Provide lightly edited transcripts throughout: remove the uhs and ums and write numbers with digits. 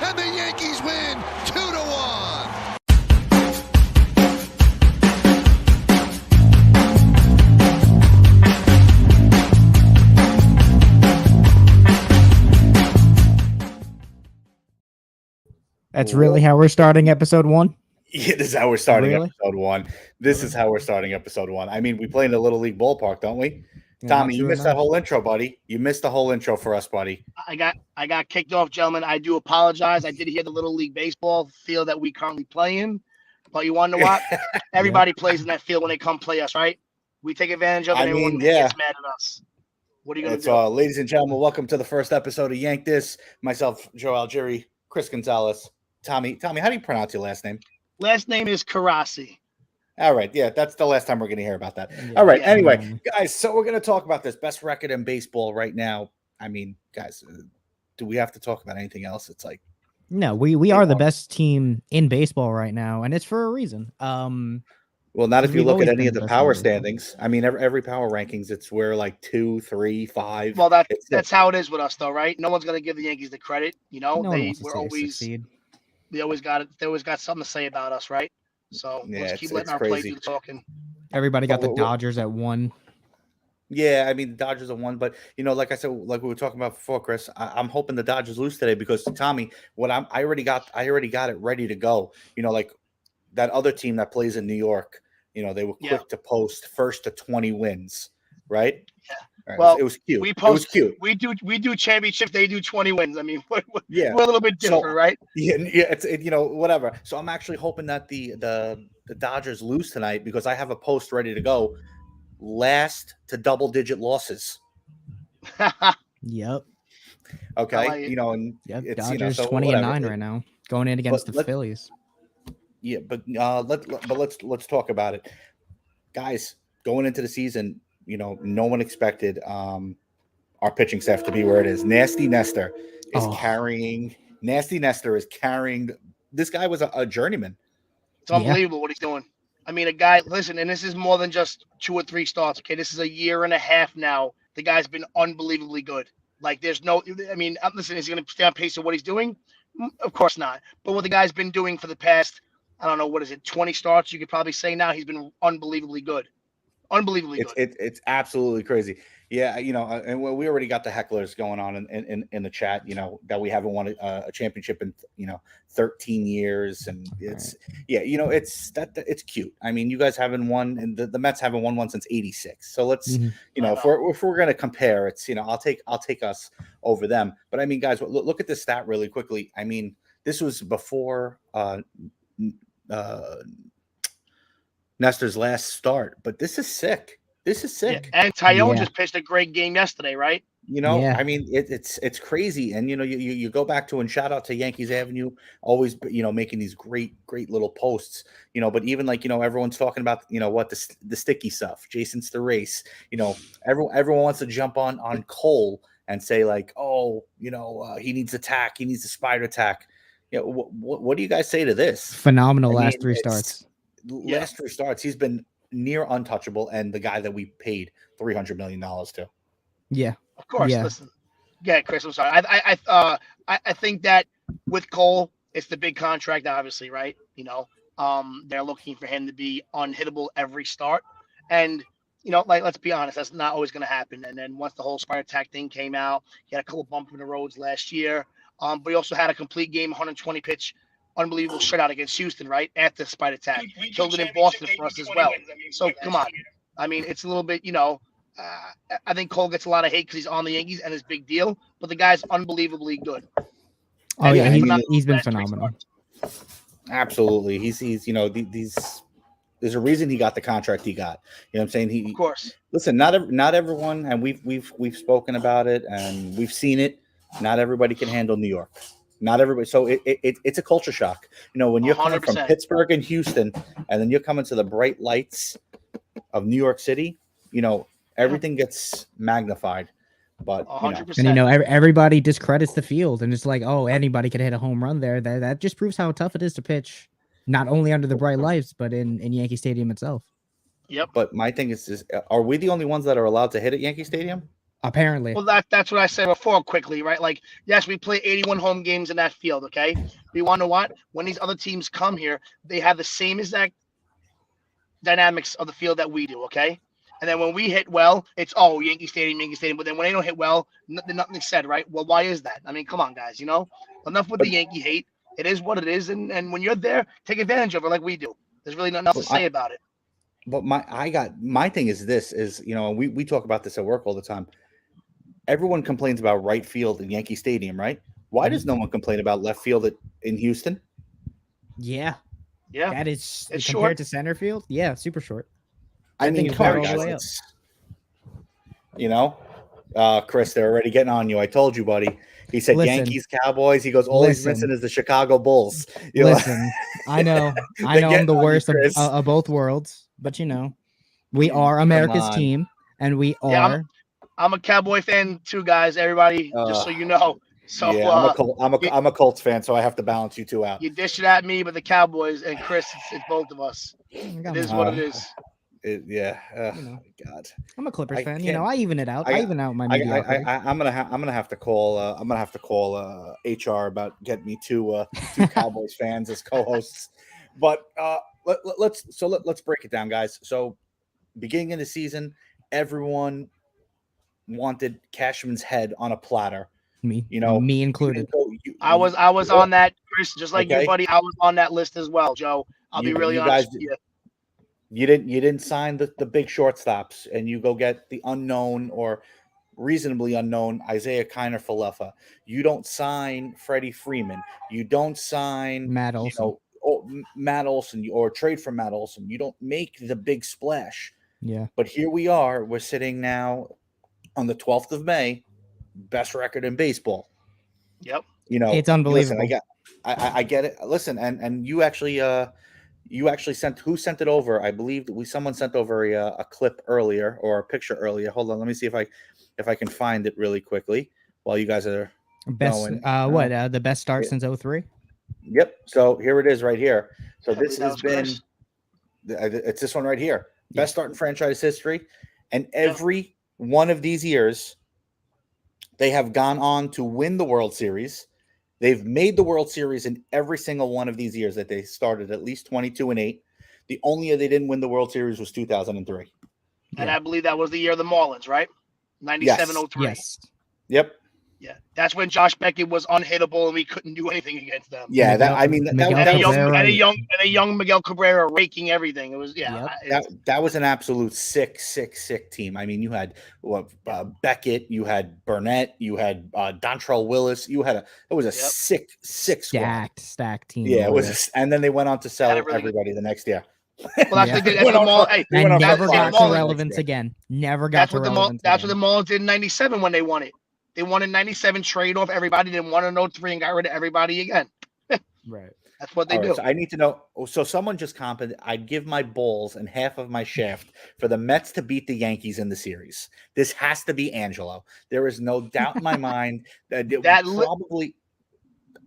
and the Yankees win 2-1. That's really how we're starting episode 1? Yeah, this is how we're starting episode 1. This is how we're starting episode 1. I mean, we play in the Little League ballpark, don't we? Yeah, Tommy, you missed that whole intro, buddy. You missed the whole intro for us, buddy. I got kicked off, gentlemen. I do apologize. I did hear the Little League baseball field that we currently play in. But you want to know what? Everybody plays in that field when they come play us, right? We take advantage of it. Everyone gets mad at us. What are you going to do? Ladies and gentlemen, welcome to the first episode of Yank This. Myself, Joe Algieri, Chris Gonzalez. Tommy, how do you pronounce your last name? Last name is Karasi. All right. Yeah, that's the last time we're going to hear about that. All right. Anyway, guys, so we're going to talk about this best record in baseball right now. I mean, guys, do we have to talk about anything else? It's like, no, we are the best team in baseball right now, and it's for a reason. Well, not if you look at any of the power standings. I mean, every power rankings, it's where like 2, 3, 5. Well, that's how it is with us, though, right? No one's going to give the Yankees the credit. You know, they always got it. They always got something to say about us, right? So let's keep letting our play do the talking. Everybody got the Dodgers at 1. Yeah, I mean, the Dodgers are 1, but like I said, like we were talking about before, Chris, I'm hoping the Dodgers lose today because Tommy, I already got it ready to go. Like that other team that plays in New York, they were quick to post first to 20 wins, right? Yeah. Right. Well, it was cute. It was cute. We do championships. They do 20 wins. I mean, we're a little bit different, right? Yeah. It's whatever. So I'm actually hoping that the Dodgers lose tonight because I have a post ready to go. Last to double-digit losses. Yep. Okay. Dodgers 20-9 right now, going in against the Phillies. Yeah, but let's talk about it, guys. Going into the season, no one expected our pitching staff to be where it is. Nasty Nestor is carrying. This guy was a journeyman. It's unbelievable what he's doing. I mean, a guy. Listen, and this is more than just 2 or 3 starts. Okay, this is a year and a half now. The guy's been unbelievably good. Like, there's no. I mean, listen, is he going to stay on pace of what he's doing? Of course not. But what the guy's been doing for the past, I don't know, what is it, 20 starts? You could probably say now he's been unbelievably good. Unbelievably good. It's absolutely crazy. Yeah, and we already got the hecklers going on in the chat, that we haven't won a championship in 13 years, and it's it's cute. I mean, you guys haven't won, and the Mets haven't won one since '86. So let's if we're gonna compare, it's I'll take us over them. But I mean, guys, look at this stat really quickly. I mean, this was before Nestor's last start, but this is sick. Yeah. And Tyone just pitched a great game yesterday, right? I mean, it's crazy. And, you go back to, and shout out to Yankees Avenue, always, making these great little posts, but even like, everyone's talking about, what the sticky stuff, Jason's the race, everyone wants to jump on Cole and say like, oh, he needs attack. He needs a spider attack. What do you guys say to this? Phenomenal last 3 starts. Last 3 starts, he's been near untouchable, and the guy that we paid $300 million to. Yeah, of course. Yeah. Listen, Chris, I'm sorry. I think that with Cole, it's the big contract, obviously, right? They're looking for him to be unhittable every start, and let's be honest, that's not always going to happen. And then once the whole spider attack thing came out, he had a couple bumps in the roads last year, but he also had a complete game, 120 pitch. Unbelievable shutout against Houston, right? After the spider attack. Killed it in Boston for us as well. So, come on. I mean, it's a little bit, I think Cole gets a lot of hate because he's on the Yankees and it's a big deal, but the guy's unbelievably good. Oh, yeah, he's been phenomenal. Absolutely. He's there's a reason he got the contract he got. You know what I'm saying? Of course. Listen, not everyone, and we've spoken about it and we've seen it. Not everybody can handle New York. Not everybody. So it's a culture shock. When you're coming 100%. from Pittsburgh and Houston, and then you're coming to the bright lights of New York City, everything gets magnified. But 100%. And everybody discredits the field, and it's like, oh, anybody could hit a home run there. That just proves how tough it is to pitch, not only under the bright lights, but in Yankee Stadium itself. Yep. But my thing is, are we the only ones that are allowed to hit at Yankee Stadium? Apparently. Well, that's what I said before quickly, right? Like, yes, we play 81 home games in that field, okay? But you want to know what? When these other teams come here, they have the same exact dynamics of the field that we do, okay? And then when we hit well, it's Yankee Stadium, Yankee Stadium. But then when they don't hit well, nothing's said, right? Well, why is that? I mean, come on, guys. Enough with the Yankee hate. It is what it is, and when you're there, take advantage of it like we do. There's really nothing else to say about it. But my thing is this is, we talk about this at work all the time. Everyone complains about right field in Yankee Stadium, right? Why does no one complain about left field in Houston? Yeah. Yeah. That is It's compared short. to center field. Yeah, super short. I That thing mean, is come on, right all the way up. guys. Chris, they're already getting on you. I told you, buddy. He said Listen. Yankees, Cowboys. He goes, all he's Listen. missing is the Chicago Bulls. You know? Listen, I know They I'm get the on you, worst Chris. of both worlds, but we are America's on. team, and we Yeah, are. I'm a Cowboy fan too, guys. Everybody, just so you know. So yeah, I'm a Colts fan, so I have to balance you two out. you dish it at me, but the Cowboys and Chris, it's both of us. It is what it is. God. I'm a Clippers fan. can't- I even it out. I even out my mediocrity. I'm gonna have to call HR about getting me two Cowboys fans as co-hosts. But let's break it down, guys. So beginning of the season, everyone wanted Cashman's head on a platter. Me included. I was on that, Chris, just like you, buddy. I was on that list as well, Joe. I'll be really honest with you. You didn't sign the big shortstops, and you go get the unknown or reasonably unknown Isaiah Kiner-Falefa. You don't sign Freddie Freeman. You don't sign Matt Olson. Matt Olson, or trade for Matt Olson. You don't make the big splash. Yeah. But here we are. We're sitting now on the 12th of May, best record in baseball. Yep. It's unbelievable. Listen, I get it. Listen, and you actually sent it over? I believe someone sent over a clip earlier, or a picture earlier. Hold on, let me see if I can find it really quickly while you guys are going. The best start since 03? Yep. So here it is right here. So I this believe has that been was it's this one right here. Best start in franchise history, and every one of these years they have gone on to win the World Series. They've made the World Series in every single one of these years that they started at least 22-8. The only year they didn't win the World Series was 2003. And I believe that was the year of the Marlins, right? 97-03. Yes. Yep. Yeah, that's when Josh Beckett was unhittable and we couldn't do anything against them. Yeah, And a young Miguel Cabrera raking everything. It was that was an absolute sick team. I mean, you had Beckett, you had Burnett, you had Dontrell Willis. It was a sick squad. Stacked team. Yeah, it was, and then they went on to sell everybody the next year. Well, that's the Marlins. Hey, and never got to relevance again. Never got to relevance. That's what the Marlins did in '97 when they won it. They won in '97, trade off everybody, then won in 03 and got rid of everybody again. Right. That's what they do. So I need to know. So someone just commented, I'd give my balls and half of my shaft for the Mets to beat the Yankees in the series. This has to be Angelo. There is no doubt in my mind that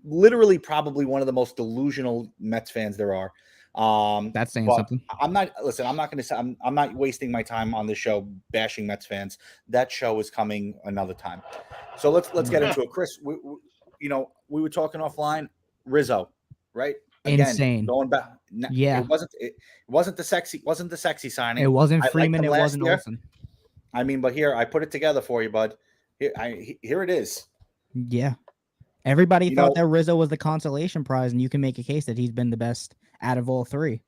literally probably one of the most delusional Mets fans there are. That's saying something. I'm not going to say I'm not wasting my time on this show bashing Mets fans. That show is coming another time. So let's get into it. Chris, we were talking offline. Rizzo, right? Again, insane. Going back. Yeah. It wasn't the sexy signing. It wasn't Freeman. It wasn't Olson. I mean, but here I put it together for you, bud. Here it is. Yeah. Everybody thought that Rizzo was the consolation prize, and you can make a case that he's been the best out of all three.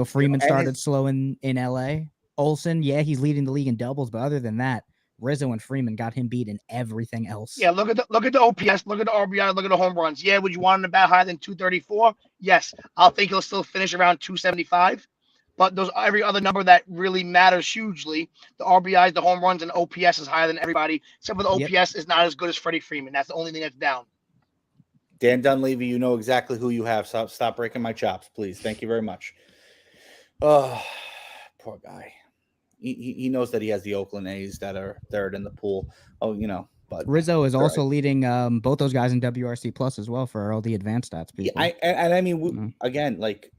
Freeman started slow in LA. Olson, he's leading the league in doubles, but other than that, Rizzo and Freeman got him beat in everything else. Yeah, look at the OPS, look at the RBI, look at the home runs. Yeah, would you want him to bat higher than 234? Yes, I'll think he'll still finish around 275. But every other number that really matters hugely, the RBIs, the home runs, and OPS is higher than everybody, except for the OPS is not as good as Freddie Freeman. That's the only thing that's down. Dan Dunleavy, you know exactly who you have. Stop breaking my chops, please. Thank you very much. Oh, poor guy. He knows that he has the Oakland A's that are third in the pool. But Rizzo is also leading both those guys in WRC plus as well for all the advanced stats. People. Again, like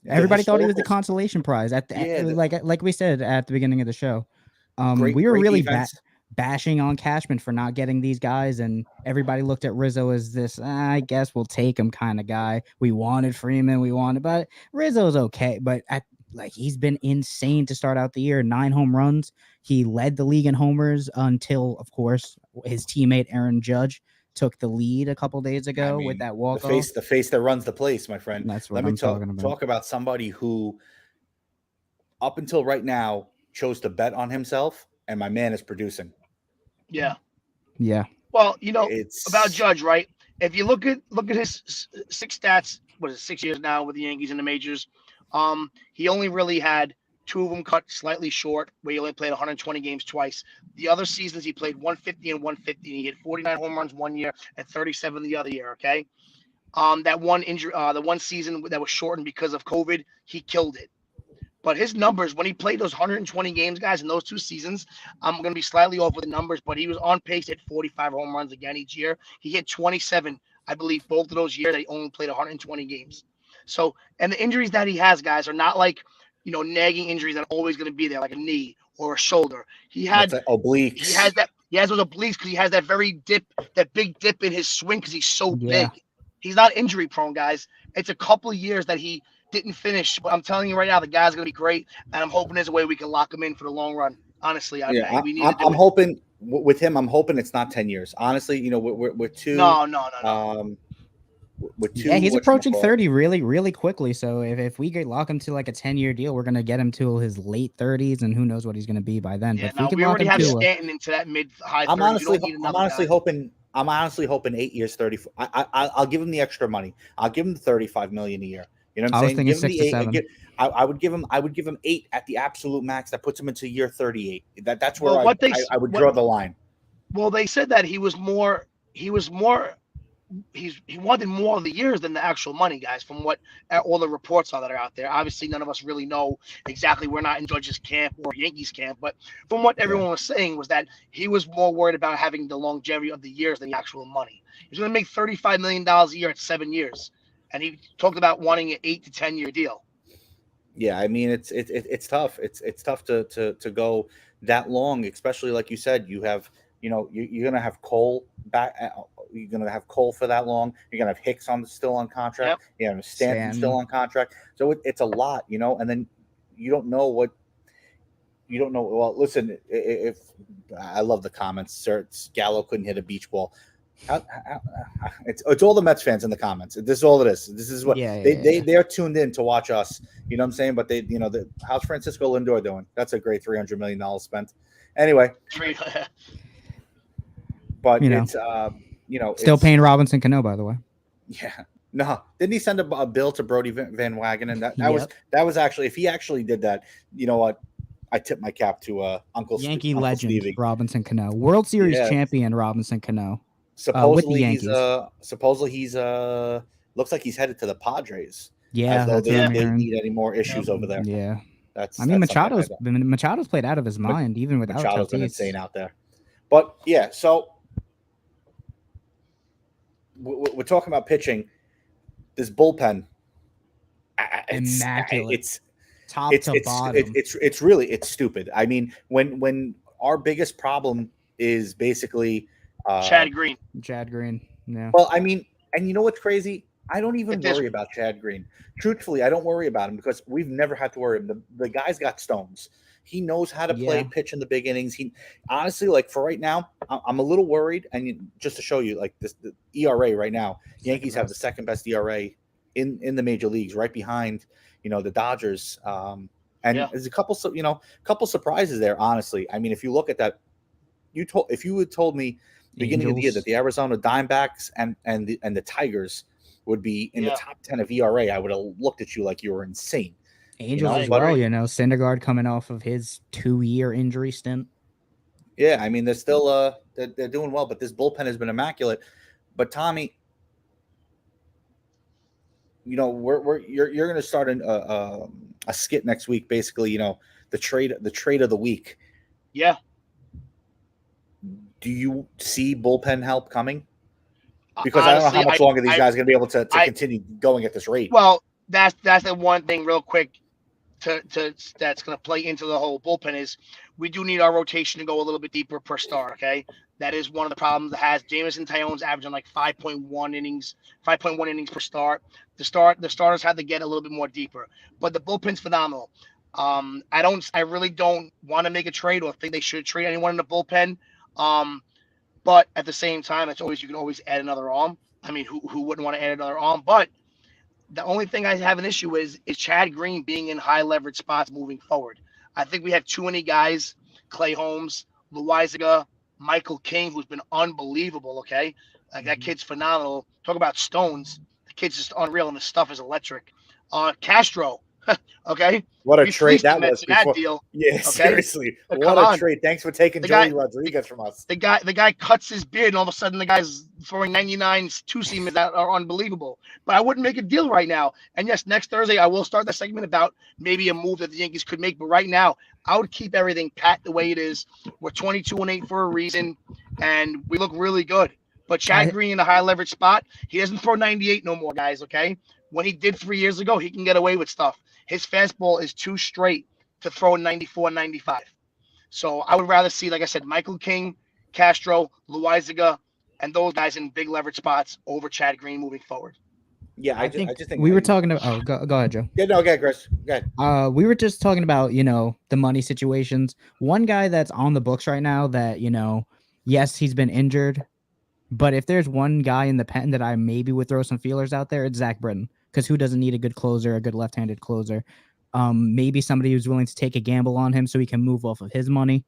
everybody thought he was the consolation prize like we said at the beginning of the show. We were great really defense. bashing on Cashman for not getting these guys, and everybody looked at Rizzo as this, I guess we'll take him kind of guy. We wanted Freeman, but Rizzo's okay. But he's been insane to start out the year. 9 home runs. He led the league in homers until, of course, his teammate Aaron Judge took the lead a couple days ago with that walk off. The face that runs the place, my friend. That's what I'm talking about. Talk about somebody who, up until right now, chose to bet on himself, and my man is producing. Yeah. Yeah. Well, it's about Judge, right? If you look at his 6 stats, what is it, 6 years now with the Yankees in the majors? He only really had 2 of them cut slightly short, where he only played 120 games twice. The other seasons he played 150 and 150, and he hit 49 home runs one year and 37 the other year. Okay. That one injury, the one season that was shortened because of COVID, he killed it. But his numbers, when he played those 120 games, guys, in those 2 seasons, I'm going to be slightly off with the numbers, but he was on pace to hit 45 home runs again each year. He hit 27, I believe, both of those years that he only played 120 games. So, and the injuries that he has, guys, are not like, nagging injuries that are always going to be there, like a knee or a shoulder. He had obliques. He has those obliques because he has that big dip in his swing because he's so big. He's not injury prone, guys. It's a couple of years that he didn't finish, but I'm telling you right now, the guy's going to be great, and I'm hoping there's a way we can lock him in for the long run. Honestly, we need to do it. Hoping with him. I'm hoping it's not 10 years. Honestly, we're 2. No. With 2, yeah, he's approaching 30 really, really quickly. So if we lock him to like a 10-year deal, we're going to get him to his late 30s, and who knows what he's going to be by then. Yeah, but we already have Stanton into that mid-high 30s. I'm honestly hoping 8 years, 30. I'll give him the extra money. I'll give him $35 million a year. You know what I'm saying? I was thinking 6 to 7. I would give him 8 at the absolute max. That puts him into year 38. That's where I would draw the line. Well, they said that he wanted more of the years than the actual money, guys, from what all the reports are that are out there. Obviously, none of us really know exactly. We're not in Judge's camp or Yankees camp, but from what everyone was saying was that he was more worried about having the longevity of the years than the actual money. He's going to make $35 million a year at 7 years. And he talked about wanting an 8 to 10 year deal. Yeah, I mean it's tough. It's tough to go that long, especially like you said. You have you're gonna have Cole back. You're gonna have Cole for that long. You're gonna have Hicks still on contract. Yep. You have Stanton still on contract. So it's a lot, and then you don't know what. You don't know. Well, listen, if I love the comments, sir, Gallo couldn't hit a beach ball. It's all the Mets fans in the comments. This is all it is. This is what they're tuned in to watch us. You know what I'm saying? But how's Francisco Lindor doing? That's a great $300 million spent. Anyway, but it's still paying Robinson Cano, by the way. Yeah, no, didn't he send a bill to Brody Van Wagenen? That was actually, if he actually did that, you know what? I tip my cap to Uncle Yankee legend Stevie. Robinson Cano, World Series champion Robinson Cano. Supposedly he's looks like he's headed to the Padres. Yeah, as though they didn't need any more issues over there. Yeah, Machado's played out of his mind even without Machado's been insane out there. But yeah, so we're talking about pitching. This bullpen, immaculate. It's top to bottom. It's really stupid. I mean, when our biggest problem is basically Chad Green. Yeah. Well, I mean, and you know what's crazy? I don't even worry about Chad Green. Truthfully, I don't worry about him because we've never had to worry him. The guy's got stones. He knows how to play pitch in the big innings. He honestly, like for right now, I'm a little worried. And just to show you, like the ERA right now, Yankees have the second best ERA in the major leagues, right behind the Dodgers. And there's a couple surprises there. Honestly, I mean, if you look at that, if you had told me beginning of the year that the Arizona Diamondbacks and the Tigers would be in the top 10 of ERA, I would have looked at you like you were insane. Angels as well, Syndergaard coming off of his 2-year injury stint. Yeah, I mean they're still they're doing well, but this bullpen has been immaculate. But Tommy, you're going to start a skit next week, basically. The trade of the week. Yeah. Do you see bullpen help coming? Because honestly, I don't know how much longer these guys are going to be able to continue going at this rate. Well, that's the one thing real quick. that's going to play into the whole bullpen is we do need our rotation to go a little bit deeper per start. Okay, that is one of the problems that has Jameson Tyon's averaging like 5.1 innings, 5.1 innings per start. The starters had to get a little bit more deeper, but the bullpen's phenomenal. I really don't want to make a trade or think they should trade anyone in the bullpen. But at the same time, you can always add another arm. I mean, who wouldn't want to add another arm? But the only thing I have an issue is Chad Green being in high leverage spots moving forward. I think we have too many guys, Clay Holmes, Loizaga, Michael King, who's been unbelievable. Okay, like that kid's phenomenal. Talk about stones. The kid's just unreal, and the stuff is electric. Castro, okay, What a we trade fleeced that him was into that before. deal. Yeah, Okay? seriously. But What come a on. trade. Thanks for taking The Joey guy- Rodriguez from us. The guy cuts his beard, and all of a sudden the guy's throwing 99s two seamers that are unbelievable. But I wouldn't make a deal right now. And yes, next Thursday I will start the segment about maybe a move that the Yankees could make. But right now, I would keep everything pat the way it is. We're 22-8 for a reason, and we look really good. But Chad Green in a high leverage spot, he doesn't throw 98 no more, guys. Okay, when he did 3 years ago, he can get away with stuff. His fastball is too straight to throw 94, 95. So I would rather see, like I said, Michael King, Castro, Loizaga, and those guys in big leverage spots over Chad Green moving forward. Yeah, I just think we were talking about. Oh, go ahead, Joe. Yeah, no, okay, Chris. Go ahead. We were just talking about, the money situations. One guy that's on the books right now that, yes, he's been injured, but if there's one guy in the pen that I maybe would throw some feelers out there, it's Zach Britton. Because who doesn't need a good closer, a good left-handed closer? Maybe somebody who's willing to take a gamble on him so he can move off of his money.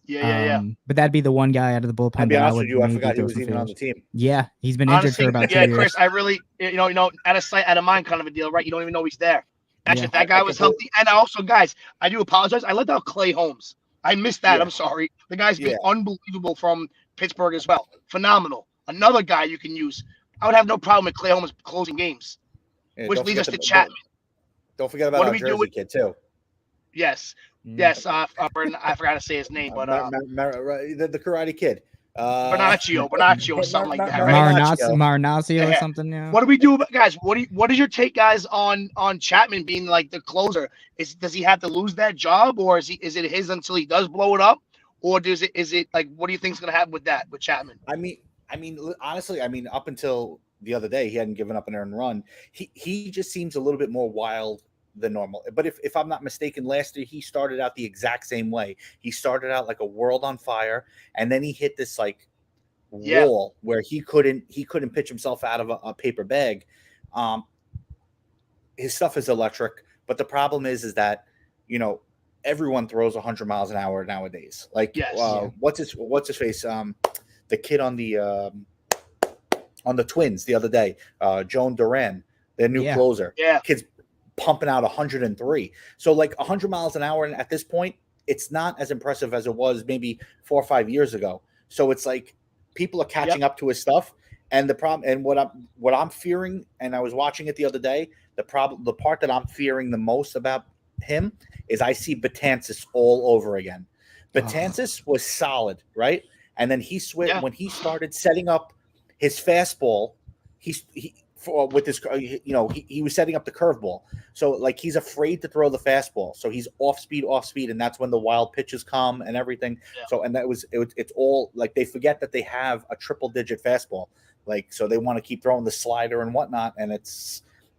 Yeah. But that'd be the one guy out of the bullpen. I'll be that honest I would with you, I maybe forgot he throw was some even on the feelers. team. Yeah, he's been injured for about 2 years. Chris, I really, out of sight, out of mind kind of a deal, right? You don't even know he's there. Actually, Yeah. if that guy was healthy, and also, guys, I do apologize. I left out Clay Holmes. I missed that. Yeah. I'm sorry. The guy's been Yeah. unbelievable from Pittsburgh as well. Phenomenal. Another guy you can use. I would have no problem with Clay Holmes closing games, Yeah, which don't leads us forget to Chapman. Don't forget about What do our we do Jersey with- kid too. Yes. Yes. I forgot to say his name, but The Karate Kid. Bernaccio, or something like that. Right? Marnaccio or Yeah. something. Yeah. What do we do, guys? What is your take, guys, on Chapman being like the closer? Does he have to lose that job, or is it his until he does blow it up, or is it like what do you think is going to happen with Chapman? I mean, honestly, up until the other day, he hadn't given up an earned run. He just seems a little bit more wild than normal. But if I'm not mistaken, last year he started out the exact same way. He started out like a world on fire, and then he hit this like wall where he couldn't pitch himself out of a paper bag. His stuff is electric, but the problem is that everyone throws 100 miles an hour nowadays. Like what's his face? The kid on the Twins the other day, Joan Duran, their new closer. Yeah, kid's pumping out 103. So like 100 miles an hour, and at this point, it's not as impressive as it was maybe 4 or 5 years ago. So it's like people are catching up to his stuff. And the problem, and what I'm fearing, and I was watching it the other day, the part that I'm fearing the most about him is I see Betances all over again. Betances was solid, right? And then he switched when he started setting up his fastball. He was setting up the curveball. So like he's afraid to throw the fastball. So he's off speed, and that's when the wild pitches come and everything. Yeah. So and it's all like they forget that they have a triple digit fastball. Like so they want to keep throwing the slider and whatnot. And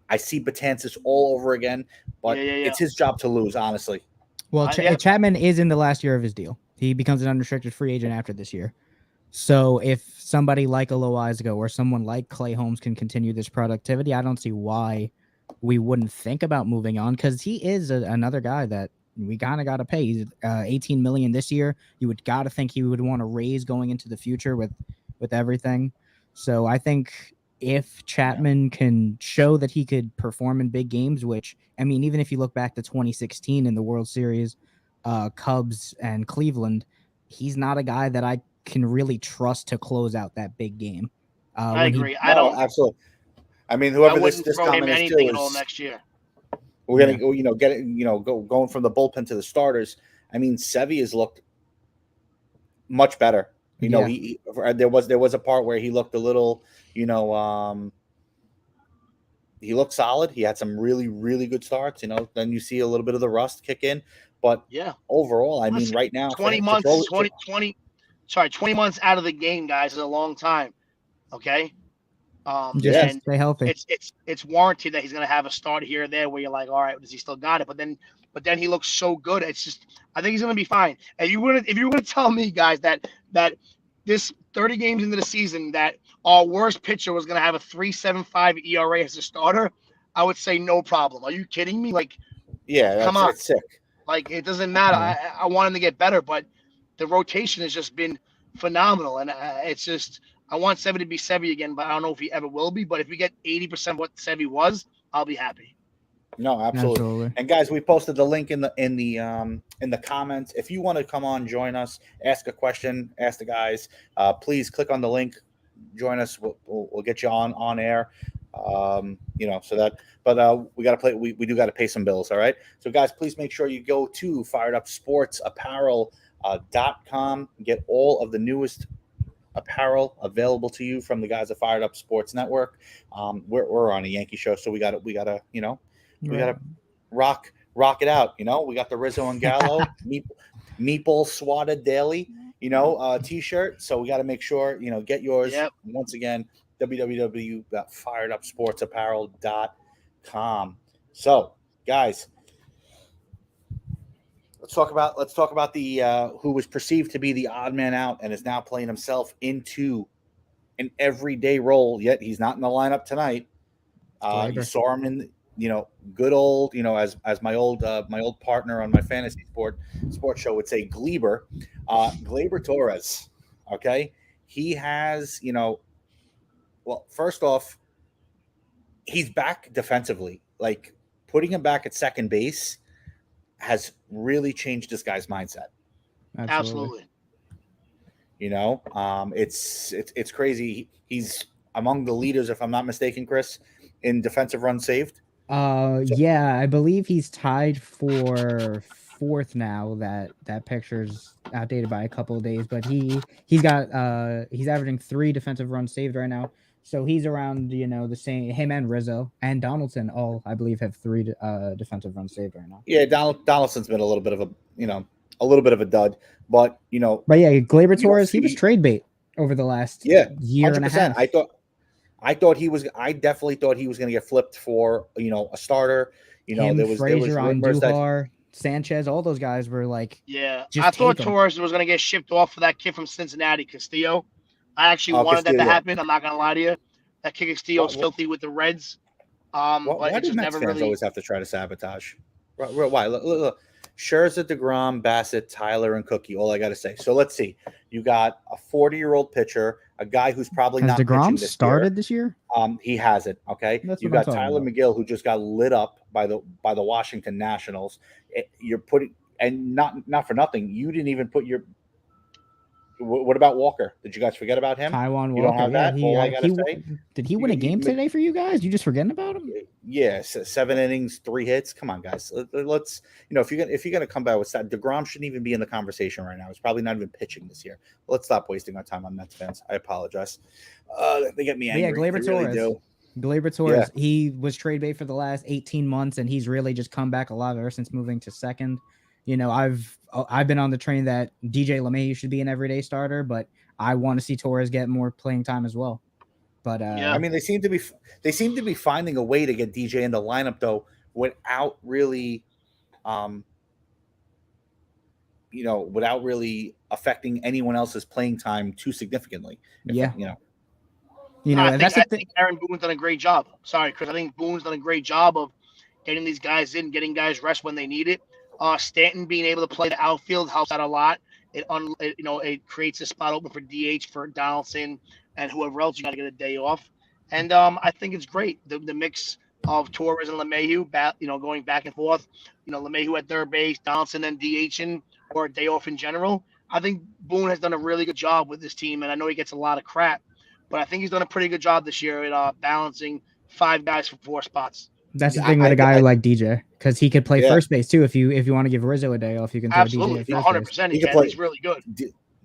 I see Betances all over again, but it's his job to lose, honestly. Well, Chapman is in the last year of his deal. He becomes an unrestricted free agent after this year. So if somebody like a Loizaga or someone like Clay Holmes can continue this productivity, I don't see why we wouldn't think about moving on, because he is another guy that we kind of got to pay. He's $18 million this year. You would got to think he would want to raise going into the future with everything. So I think if Chapman can show that he could perform in big games, which, I mean, even if you look back to 2016 in the World Series, Cubs and Cleveland, he's not a guy that I can really trust to close out that big game. I agree. I don't absolutely. I mean, whoever this comment is to at all next year. We're gonna get it. Going from the bullpen to the starters. I mean, Sevy has looked much better. There was a part where he looked a little, he looked solid. He had some really, really good starts. Then you see a little bit of the rust kick in. But Yeah, overall, I mean, right now, 20 to months, throw, 20 months out of the game, guys, is a long time. Okay. Just Yeah. to stay healthy. It's warranted that he's gonna have a start here or there where you're like, all right, does he still got it? But then he looks so good. It's just I think he's gonna be fine. And if you were gonna tell me, guys, that this 30 games into the season that our worst pitcher was gonna have a 3.75 ERA as a starter, I would say no problem. Are you kidding me? Like, yeah, come on. it's sick. Like, it doesn't matter. Yeah. I want him to get better, but the rotation has just been phenomenal. And it's just, I want Sevy to be Sevy again, but I don't know if he ever will be. But if we get 80% what Sevy was, I'll be happy. No, absolutely. And guys, we posted the link in the comments. If you want to come on, join us, ask a question, ask the guys. Please click on the link, join us. We'll get you on air. So that. But we got to play. We do got to pay some bills. All right. So guys, please make sure you go to firedupsportsapparel.com. Get all of the newest apparel available to you from the guys at Fired Up Sports Network. We're on a Yankee show, so we got to rock it out. We got the Rizzo and Gallo meatball swatted daily, t-shirt. So we got to make sure, get yours. Yep. Once again, www.firedupsportsapparel.com. So guys, let's talk about the who was perceived to be the odd man out and is now playing himself into an everyday role. Yet he's not in the lineup tonight. You saw him in, good old, as my old partner on my fantasy sports show would say, Gleyber, Gleyber Torres. Okay, he has, well, first off, he's back defensively. Like, putting him back at second base has really changed this guy's mindset. Absolutely. It's crazy. He's among the leaders, if I'm not mistaken, Chris, in defensive runs saved. Yeah, I believe he's tied for fourth now. That picture's outdated by a couple of days, but he's averaging 3 defensive runs saved right now. So he's around, the same. Him and Rizzo and Donaldson all, I believe, have 3 defensive runs saved right now. Yeah, Donaldson's been a little bit of a dud, but But yeah, Gleyber Torres, he was trade bait over the last year 100%. And a half. I definitely thought he was going to get flipped for a starter. There was rumors that Sanchez, all those guys were like, yeah. I thought Torres was going to get shipped off for that kid from Cincinnati, Castillo. I actually wanted that to happen. I'm not going to lie to you. That kid Castillo's filthy with the Reds. Why do Mets fans always have to try to sabotage? Why? Look. Scherzer, DeGrom, Bassett, Tyler, and Cookie. All I got to say. So let's see. You got a 40-year-old pitcher, a guy who's probably not DeGrom pitching started this year. He hasn't. Okay. You got Tyler McGill, who just got lit up by the Washington Nationals. You're putting, and not for nothing, you didn't even put your. What about Walker? Did you guys forget about him? Taiwan Walker. You don't have that? All I got to say. Did he win a game today for you guys? You just forgetting about him? Yeah, 7 innings, 3 hits. Come on, guys. Let's, if you're gonna come back with that, DeGrom shouldn't even be in the conversation right now. He's probably not even pitching this year. Let's stop wasting our time on Mets fans. I apologize. They get me angry. Yeah, Gleyber Torres. Really Gleyber Torres. Yeah. He was trade bait for the last 18 months, and he's really just come back alive ever since moving to second. I've been on the train that DJ LeMahieu should be an everyday starter, but I want to see Torres get more playing time as well. But I mean, they seem to be finding a way to get DJ in the lineup though, without really, without really affecting anyone else's playing time too significantly. I think Aaron Boone's done a great job. Sorry, Chris. I think Boone's done a great job of getting these guys in, getting guys rest when they need it. Stanton being able to play the outfield helps out a lot. It creates a spot open for DH for Donaldson and whoever else. You got to get a day off, and I think it's great. The mix of Torres and LeMahieu, going back and forth. LeMahieu at third base, Donaldson and DHing, or a day off in general. I think Boone has done a really good job with this team, and I know he gets a lot of crap, but I think he's done a pretty good job this year at balancing 5 guys for 4 spots. That's the thing with a guy like DJ, because he could play first base too. If you want to give Rizzo a day off, you can throw DJ at first 100%. He can play. He's really good.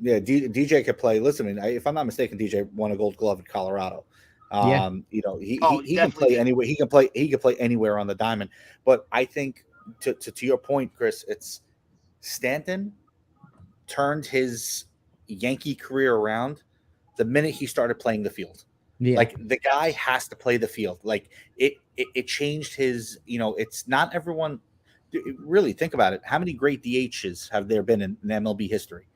DJ could play. Listen, if I'm not mistaken, DJ won a Gold Glove in Colorado. You know, he can definitely play did. anywhere. He can play anywhere on the diamond. But I think to your point, Chris, it's Stanton turned his Yankee career around the minute he started playing the field. Yeah. Like the guy has to play the field. Like it changed his, you know, it's not everyone really think about it. How many great DHs have there been in MLB history?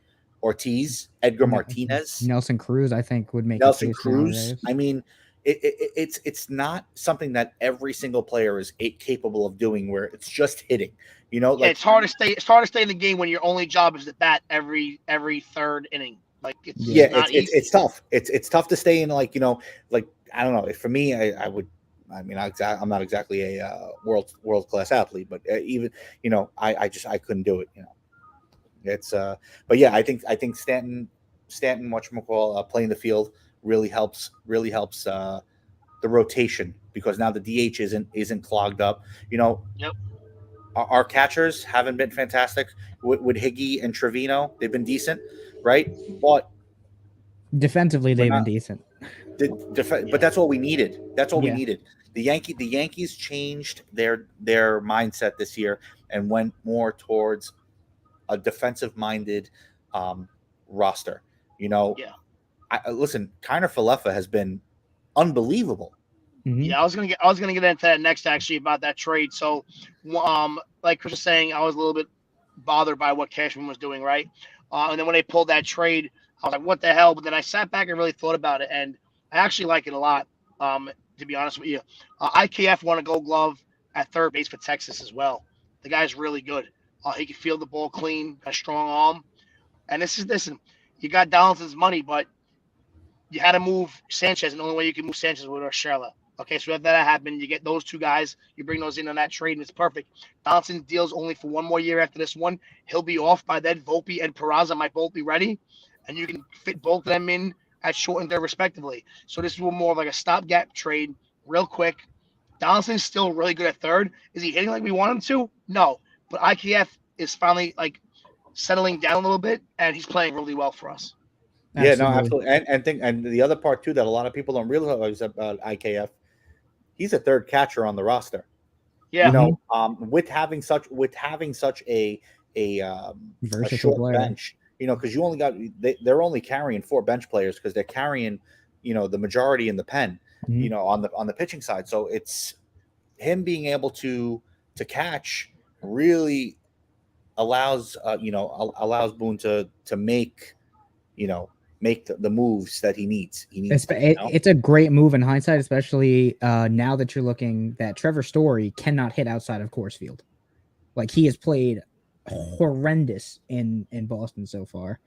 Ortiz, Edgar Martinez, Nelson Cruz, I think would make Nelson a case Cruz. nowadays. I mean, it's not something that every single player is capable of doing where it's just hitting. You know, like it's hard to stay. It's hard to stay in the game when your only job is to bat every third inning. Like it's yeah, not easy. it's tough. It's tough to stay in, like, you know, like I don't know. For me, I would. I mean, I'm not exactly a world class athlete, but even, you know, I couldn't do it. You know, it's but yeah, I think Stanton whatchamacall, playing the field really helps the rotation, because now the DH isn't clogged up. You know, Yep. our catchers haven't been fantastic with Higgy and Trevino. They've been decent, right? But defensively, they've been decent. But that's what we needed. That's all we needed. The Yankees changed their mindset this year and went more towards a defensive-minded roster. You know, listen, Kiner Falefa has been unbelievable. Mm-hmm. Yeah, I was gonna get into that next, actually, about that trade. So, like Chris was saying, I was a little bit bothered by what Cashman was doing, right? And then when they pulled that trade, I was like, what the hell? But then I sat back and really thought about it, and I actually like it a lot. To be honest with you, IKF won a Gold Glove at third base for Texas as well. The guy's really good. He can field the ball clean, got a strong arm. And listen, you got Donaldson's money, but you had to move Sanchez, and the only way you can move Sanchez was with Urshela. Okay, so if that happened, you get those two guys, you bring those in on that trade, and it's perfect. Donaldson deals only for one more year after this one. He'll be off by then. Volpe and Peraza might both be ready, and you can fit both of them in at short and third respectively. So this is more of like a stopgap trade, real quick. Donaldson's still really good at third. Is he hitting like we want him to? No, but IKF is finally like settling down a little bit, and he's playing really well for us. Yeah, no, absolutely. And the other part too that a lot of people don't realize about IKF, he's a third catcher on the roster. Yeah, you know, with having such a short player. bench, you know, because you only got they're only carrying 4 bench players because they're carrying, you know, the majority in the pen, you know, on the pitching side. So it's him being able to catch really allows allows Boone to make, you know, make the moves that he needs. It's a great move in hindsight, especially now that you're looking that Trevor Story cannot hit outside of Coors Field. Like, he has played horrendous in Boston so far.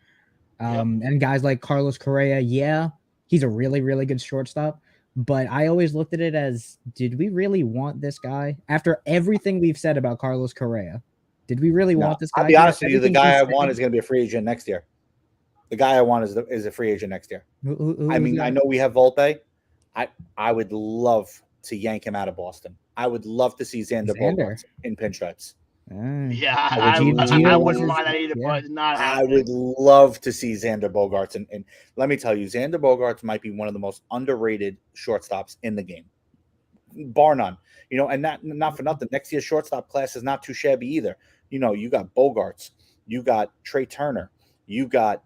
And guys like Carlos Correa, he's a really, really good shortstop. But I always looked at it as, did we really want this guy? After everything we've said about Carlos Correa, did we really want this guy? I'll be honest with you, the guy I want is going to be a free agent next year. The guy I want is a free agent next year. I mean, I know we have Volpe. I would love to yank him out of Boston. I would love to see Xander Bogaerts in pinstripes. I wouldn't mind that either, but not happening. I would love to see Xander Bogaerts. And let me tell you, Xander Bogaerts might be one of the most underrated shortstops in the game, bar none. You know, and not for nothing, next year's shortstop class is not too shabby either. You know, you got Bogaerts, you got Trey Turner, you got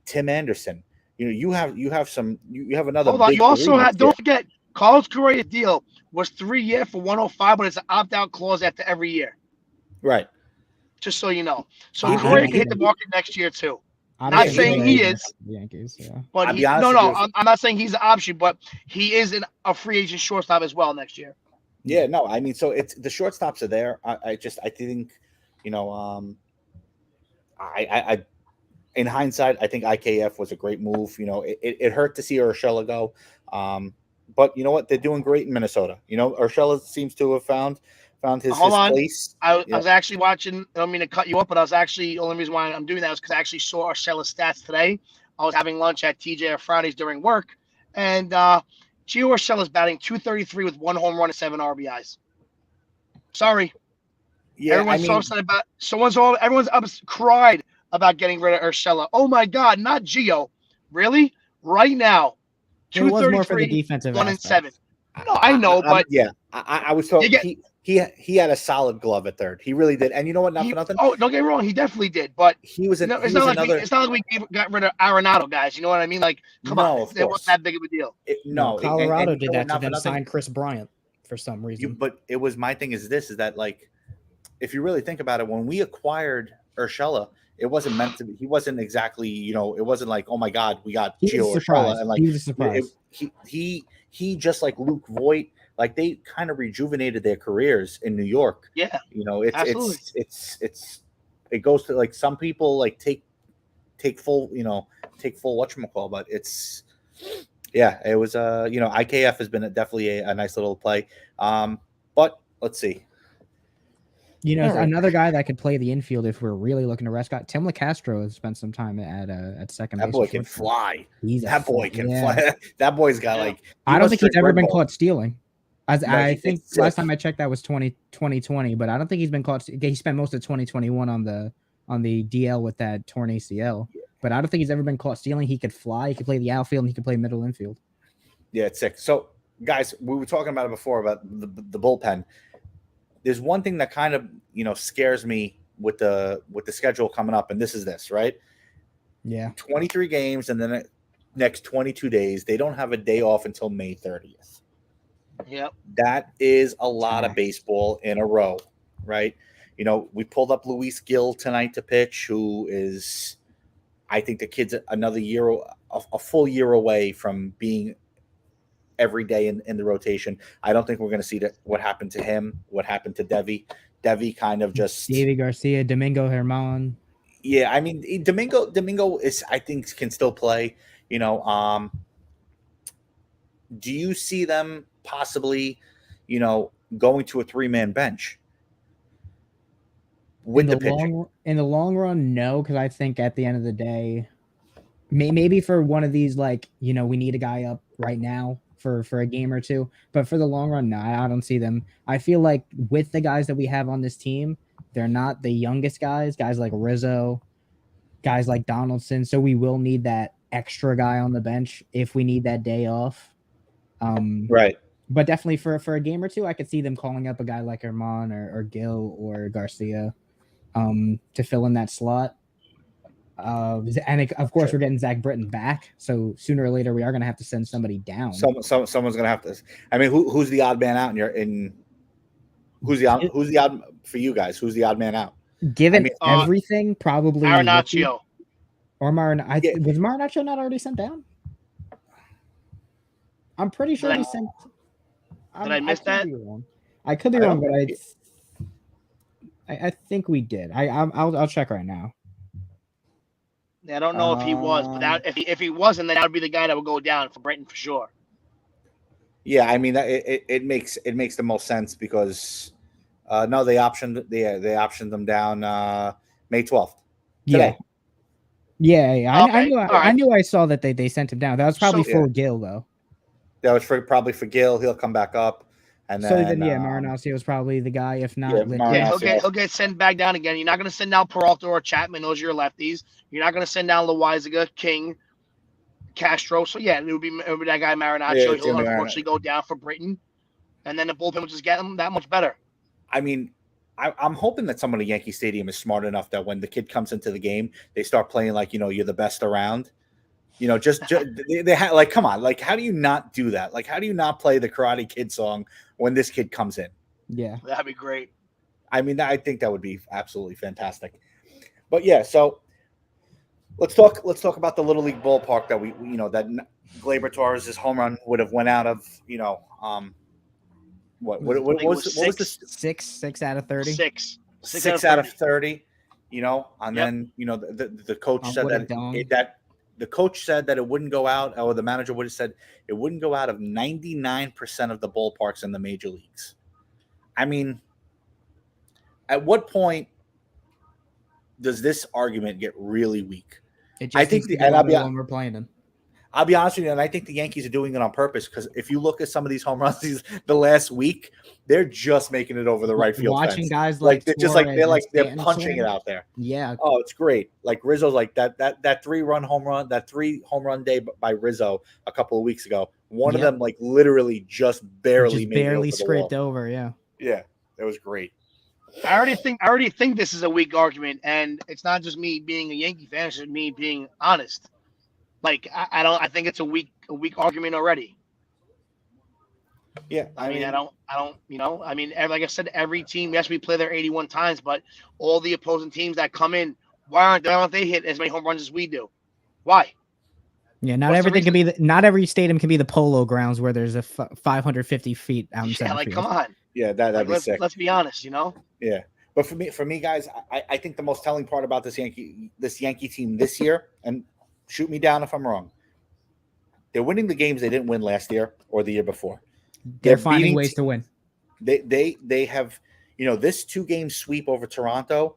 Tim Anderson. You know, you have another. Hold on, you also have, don't forget, Carlos Correa's deal was 3 years for 105, but it's an opt-out clause after every year. Right. Just so you know. So Correa can hit the market next year too. I'm not saying he is. The Yankees, but I'm not saying he's an option, but he is a free agent shortstop as well next year. Yeah, no, I mean, so it's the shortstops are there. I think, you know, I in hindsight, I think IKF was a great move. You know, it hurt to see Urshela go, but you know what? They're doing great in Minnesota. You know, Urshela seems to have found his place. I was actually watching. I don't mean to cut you up, but I was actually, the only reason why I'm doing that is because I actually saw Urshela's stats today. I was having lunch at TJ Fridays during work, and Gio Urshela's batting .233 with 1 home run and 7 RBIs. Sorry. Yeah, everyone's so upset about. Everyone's cried about getting rid of Urshela. Oh my God, not Gio. Really? Right now, It was more for the 233, defensive 1-7. aspect. No, I know, but I was told he had a solid glove at third. He really did. And you know what? Not for nothing. Oh, don't get me wrong, he definitely did. But he was. it's not like we got rid of Arenado, guys. You know what I mean? Like, come on, it wasn't that big of a deal. Colorado did that to then sign Chris Bryant for some reason. But it was my thing is that like, if you really think about it, when we acquired Urshela, it wasn't meant to be. He wasn't exactly, it wasn't like, oh my God, we got Gio Urshela, and like he was a surprise. He just like Luke Voigt, like they kind of rejuvenated their careers in New York. Yeah, it goes to like some people like take full whatchamacall, but it was IKF has been definitely a nice little play. But let's see. Another guy that could play the infield if we're really looking to rest. Tim LeCastro has spent some time at second base. That boy can fly. That boy can fly. That boy's got like. I don't think he's ever been caught stealing. I think last time I checked that was 2020, but I don't think he's been caught. He spent most of 2021 on the DL with that torn ACL, but I don't think he's ever been caught stealing. He could fly. He could play the outfield. And he could play middle infield. Yeah, it's sick. So, guys, we were talking about it before about the bullpen. There's one thing that kind of scares me with the schedule coming up, and this is this, right? Yeah, 23 games, and then the next 22 days. They don't have a day off until May 30th. Yep, that is a lot of baseball in a row, right? We pulled up Luis Gil tonight to pitch, who is, I think the kid's another year, a full year away from being every day in the rotation. I don't think we're going to see what happened to him, what happened to Devi. Devi kind of just Davy Garcia, Domingo Herman. Yeah, I mean Domingo is, I think, can still play. Do you see them possibly, going to a 3-man bench with the pitching? In the long run, no, because I think at the end of the day, maybe for one of these, like, we need a guy up right now for a game or two, but for the long run, no, I don't see them. I feel like with the guys that we have on this team, they're not the youngest guys like Rizzo, guys like Donaldson, so we will need that extra guy on the bench if we need that day off. Right. But definitely for a game or two, I could see them calling up a guy like Herman or Gil or Garcia to fill in that slot. And of course, we're getting Zach Britton back, so sooner or later we are going to have to send somebody down. Someone's going to have to. I mean, who's the odd man out who's the odd for you guys? Who's the odd man out? Given everything, probably Marinaccio or Was Marinaccio not already sent down? I'm pretty sure he sent. Did I miss that? I could be wrong, but I think we did. I'll check right now. I don't know if he was, but if he wasn't, then that would be the guy that would go down for Brighton for sure. Yeah, I mean it makes the most sense because no, they optioned them down May 12th. Today. Yeah. I knew I saw that they sent him down. That was probably for Gil though. That was probably for Gil. He'll come back up. And then, Marinaccio was probably the guy. If not, he'll get sent back down again. You're not going to send down Peralta or Chapman. Those are your lefties. You're not going to send down Loaizaga, King, Castro. So it would be that guy Marinaccio. He'll unfortunately go down for Britain, and then the bullpen will just get him that much better. I mean, I'm hoping that someone at Yankee Stadium is smart enough that when the kid comes into the game, they start playing like you're the best around. Just they like, come on, like, how do you not do that? Like, how do you not play the Karate Kid song when this kid comes in? Yeah, that'd be great. I mean, I think that would be absolutely fantastic. But yeah, so let's talk about the Little League ballpark that we that Gleyber Torres' home run would have went out of. What was the 6 out of 30? Six out of 30. And then the coach said that. The coach said that it wouldn't go out, or the manager would have said it wouldn't go out of 99% of the ballparks in the major leagues. I mean, at what point does this argument get really weak? I think when we're playing them. I'll be honest with you, and I think the Yankees are doing it on purpose because if you look at some of these home runs the last week, they're just making it over the right field Watching fence. guys Like they're just like Suarez they're and Stanton punching it swing. out there. Yeah. Oh, it's great. Like Rizzo's like that 3-run home run, that 3 home run day by Rizzo a couple of weeks ago. One of them like literally just barely made it over the scraped wall. over. Yeah. Yeah, that was great. I already think this is a weak argument, and it's not just me being a Yankee fan; it's just me being honest. Like I think it's a weak argument already. Yeah, I mean, I don't, I mean, like I said, every team, yes, we play there 81 times, but all the opposing teams that come in, why aren't they hit as many home runs as we do? Why? Yeah, not everything can be. Not every stadium can be the Polo Grounds where there's a 550 feet out in center field. Come on. Yeah, that'd be sick. Let's be honest, Yeah, but for me, guys, I think the most telling part about this Yankee team this year, and shoot me down if I'm wrong, they're winning the games they didn't win last year or the year before. They're finding ways to win. They have, this 2-game sweep over Toronto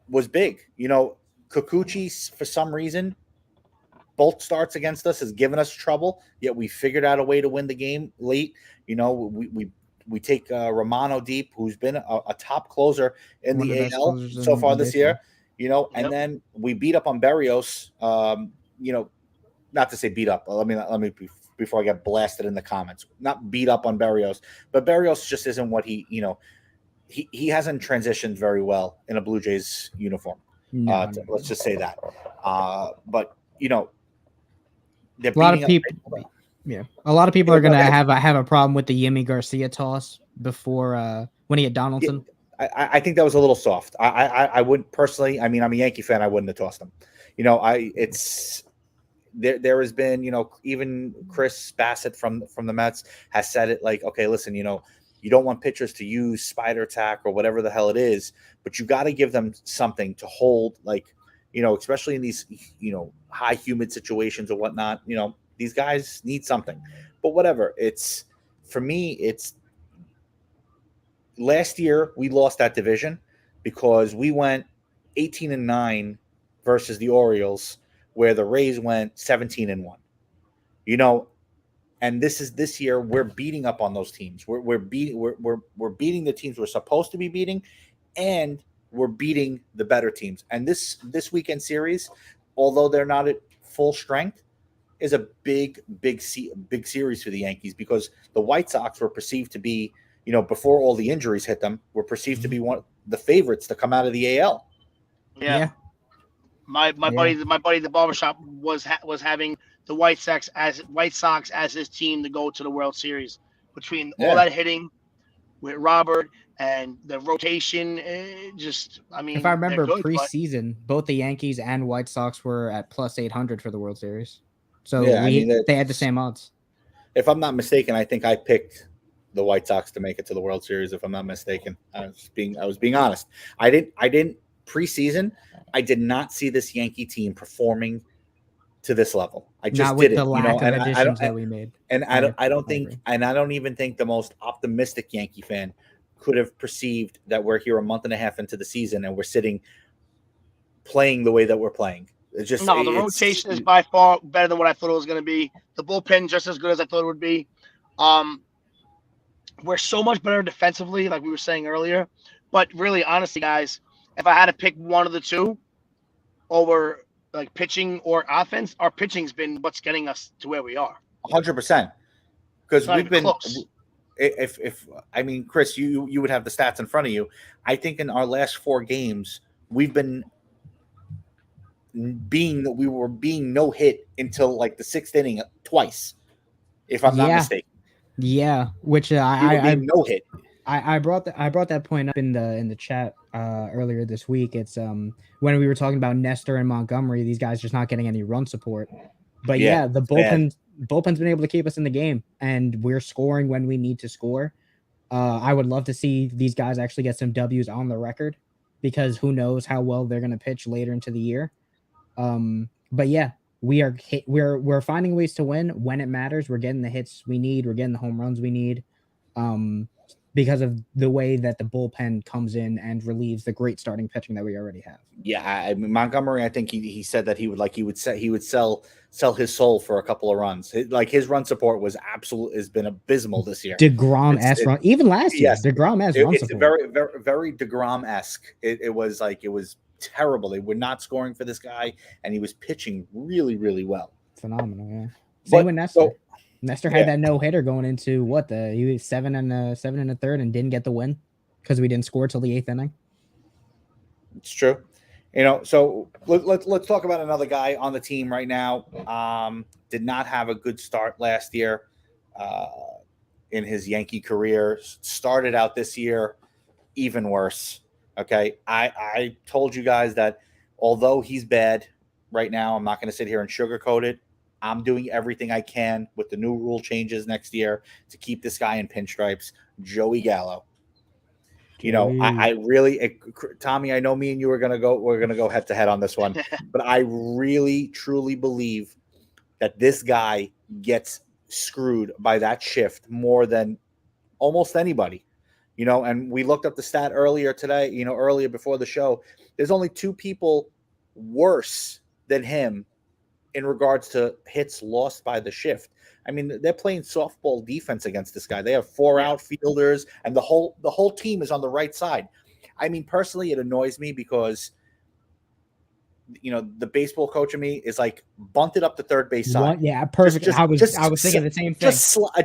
was big. Kikuchi, for some reason, both starts against us has given us trouble, yet we figured out a way to win the game late. We take Romano deep, who's been a top closer in the AL so far this year, and then we beat up on Berrios, not to say beat up. Let me before I get blasted in the comments, not beat up on Berrios, but Berrios just isn't what he hasn't transitioned very well in a Blue Jays uniform. Let's just say that. But a lot of people, a lot of people are going to have a problem with the Yimi Garcia toss before when he had Donaldson. Yeah, I think that was a little soft. I wouldn't personally. I mean, I'm a Yankee fan. I wouldn't have tossed him. There has been, even Chris Bassett from the Mets has said it like, okay, listen, you don't want pitchers to use spider attack or whatever the hell it is, but you got to give them something to hold, like, especially in these, high humid situations or whatnot, these guys need something. But whatever, for me, it's last year we lost that division because we went 18-9 versus the Orioles, where the Rays went 17-1. And this year we're beating up on those teams. We're beating the teams we're supposed to be beating, and we're beating the better teams. And this weekend series, although they're not at full strength, is a big series for the Yankees, because the White Sox were perceived to be, before all the injuries hit them, were perceived to be one of the favorites to come out of the AL. Yeah. My buddy at the barbershop was having the White Sox as his team to go to the World Series. Between all that hitting with Robert and the rotation, if I remember preseason, both the Yankees and White Sox were at plus 800 for the World Series. So they had the same odds. If I'm not mistaken, I think I picked the White Sox to make it to the World Series. If I'm not mistaken, I was being honest. I didn't preseason. I did not see this Yankee team performing to this level. I just not with didn't. The lack of additions that we made. And I don't even think the most optimistic Yankee fan could have perceived that we're here a month and a half into the season and we're sitting playing the way that we're playing. The rotation is by far better than what I thought it was going to be. The bullpen just as good as I thought it would be. We're so much better defensively, like we were saying earlier. But really, honestly, guys, if I had to pick one of the two over like pitching or offense, our pitching's been what's getting us to where we are. 100%. Because we've been close. If I mean, Chris, you would have the stats in front of you. I think in our last 4 games, we were being no hit until like the 6th inning twice, if I'm not mistaken. Yeah, which I no hit. I brought that point up in the chat earlier this week. It's when we were talking about Nestor and Montgomery, these guys just not getting any run support. But the bullpen's been able to keep us in the game, and we're scoring when we need to score. I would love to see these guys actually get some W's on the record, because who knows how well they're going to pitch later into the year. But yeah, we're finding ways to win when it matters. We're getting the hits we need. We're getting the home runs we need. because of the way that the bullpen comes in and relieves the great starting pitching that we already have. Yeah, I mean, Montgomery, I think he said that he would sell his soul for a couple of runs. His run support has been abysmal this year. DeGrom-esque run, even last year. Yes, DeGrom-esque run it's support. very, very, very DeGrom-esque. It was terrible. They were not scoring for this guy, and he was pitching really, really well. Phenomenal, yeah. Same with Nestor. Nestor had that no hitter going into he was 7 1/3 and didn't get the win because we didn't score till the 8th inning. It's true. So let's talk about another guy on the team right now. Did not have a good start last year in his Yankee career. Started out this year even worse. Okay, I told you guys that although he's bad right now, I'm not going to sit here and sugarcoat it. I'm doing everything I can with the new rule changes next year to keep this guy in pinstripes. Joey Gallo. I really, Tommy, I know me and you we're gonna go head to head on this one, but I really truly believe that this guy gets screwed by that shift more than almost anybody. And we looked up the stat earlier today, earlier before the show. There's only 2 people worse than him in regards to hits lost by the shift. I mean, they're playing softball defense against this guy. They have 4 outfielders, and the whole team is on the right side. I mean, personally, it annoys me because the baseball coach in me is like bunted up the third base side. Yeah, perfect. I was thinking the same thing.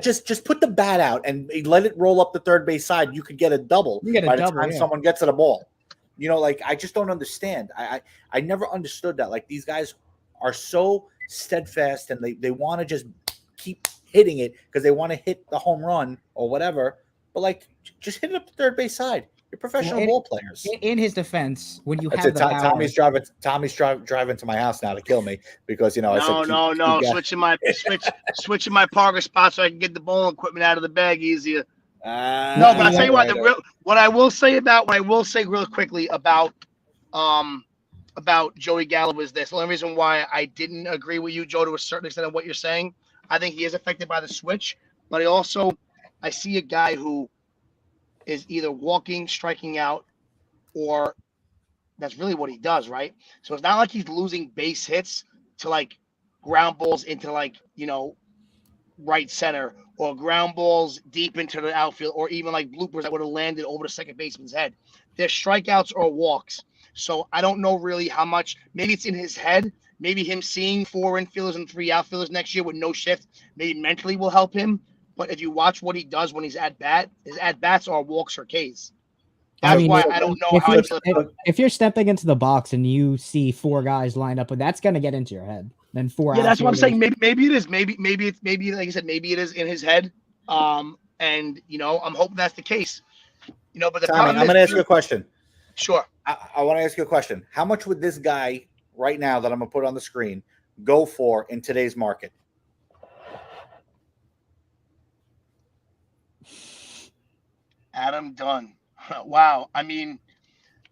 Just put the bat out and let it roll up the third base side. You could get a double by the time someone gets to the ball. I just don't understand. I never understood that. Like, these guys are so steadfast and they want to just keep hitting it because they want to hit the home run or whatever. But just hit it up the third base side. You're professional ball players. In his defense, when you have the power, Tommy's driving to my house now to kill me because switching my parking spot so I can get the bowling equipment out of the bag easier. But I'll tell you what I will say real quickly about Joey Gallo is this. The only reason why I didn't agree with you, Joe, to a certain extent of what you're saying, I think he is affected by the switch, but I see a guy who is either walking, striking out, or that's really what he does, right? So it's not like he's losing base hits to ground balls into right center or ground balls deep into the outfield or even bloopers that would have landed over the second baseman's head. They're strikeouts or walks. So I don't know really how much. Maybe it's in his head. Maybe him seeing 4 infielders and 3 outfielders next year with no shift maybe mentally will help him. But if you watch what he does when he's at bat, his at bats are walks or Ks. That's why I don't know how. If you're stepping into the box and you see 4 guys lined up, that's gonna get into your head. Then 4. Yeah, that's what I'm saying. Maybe it is. Maybe like I said, maybe it is in his head. And I'm hoping that's the case. But Tommy, I'm gonna ask you a question. Sure. I want to ask you a question. How much would this guy right now that I'm gonna put on the screen go for in today's market? Adam Dunn. Wow. I mean,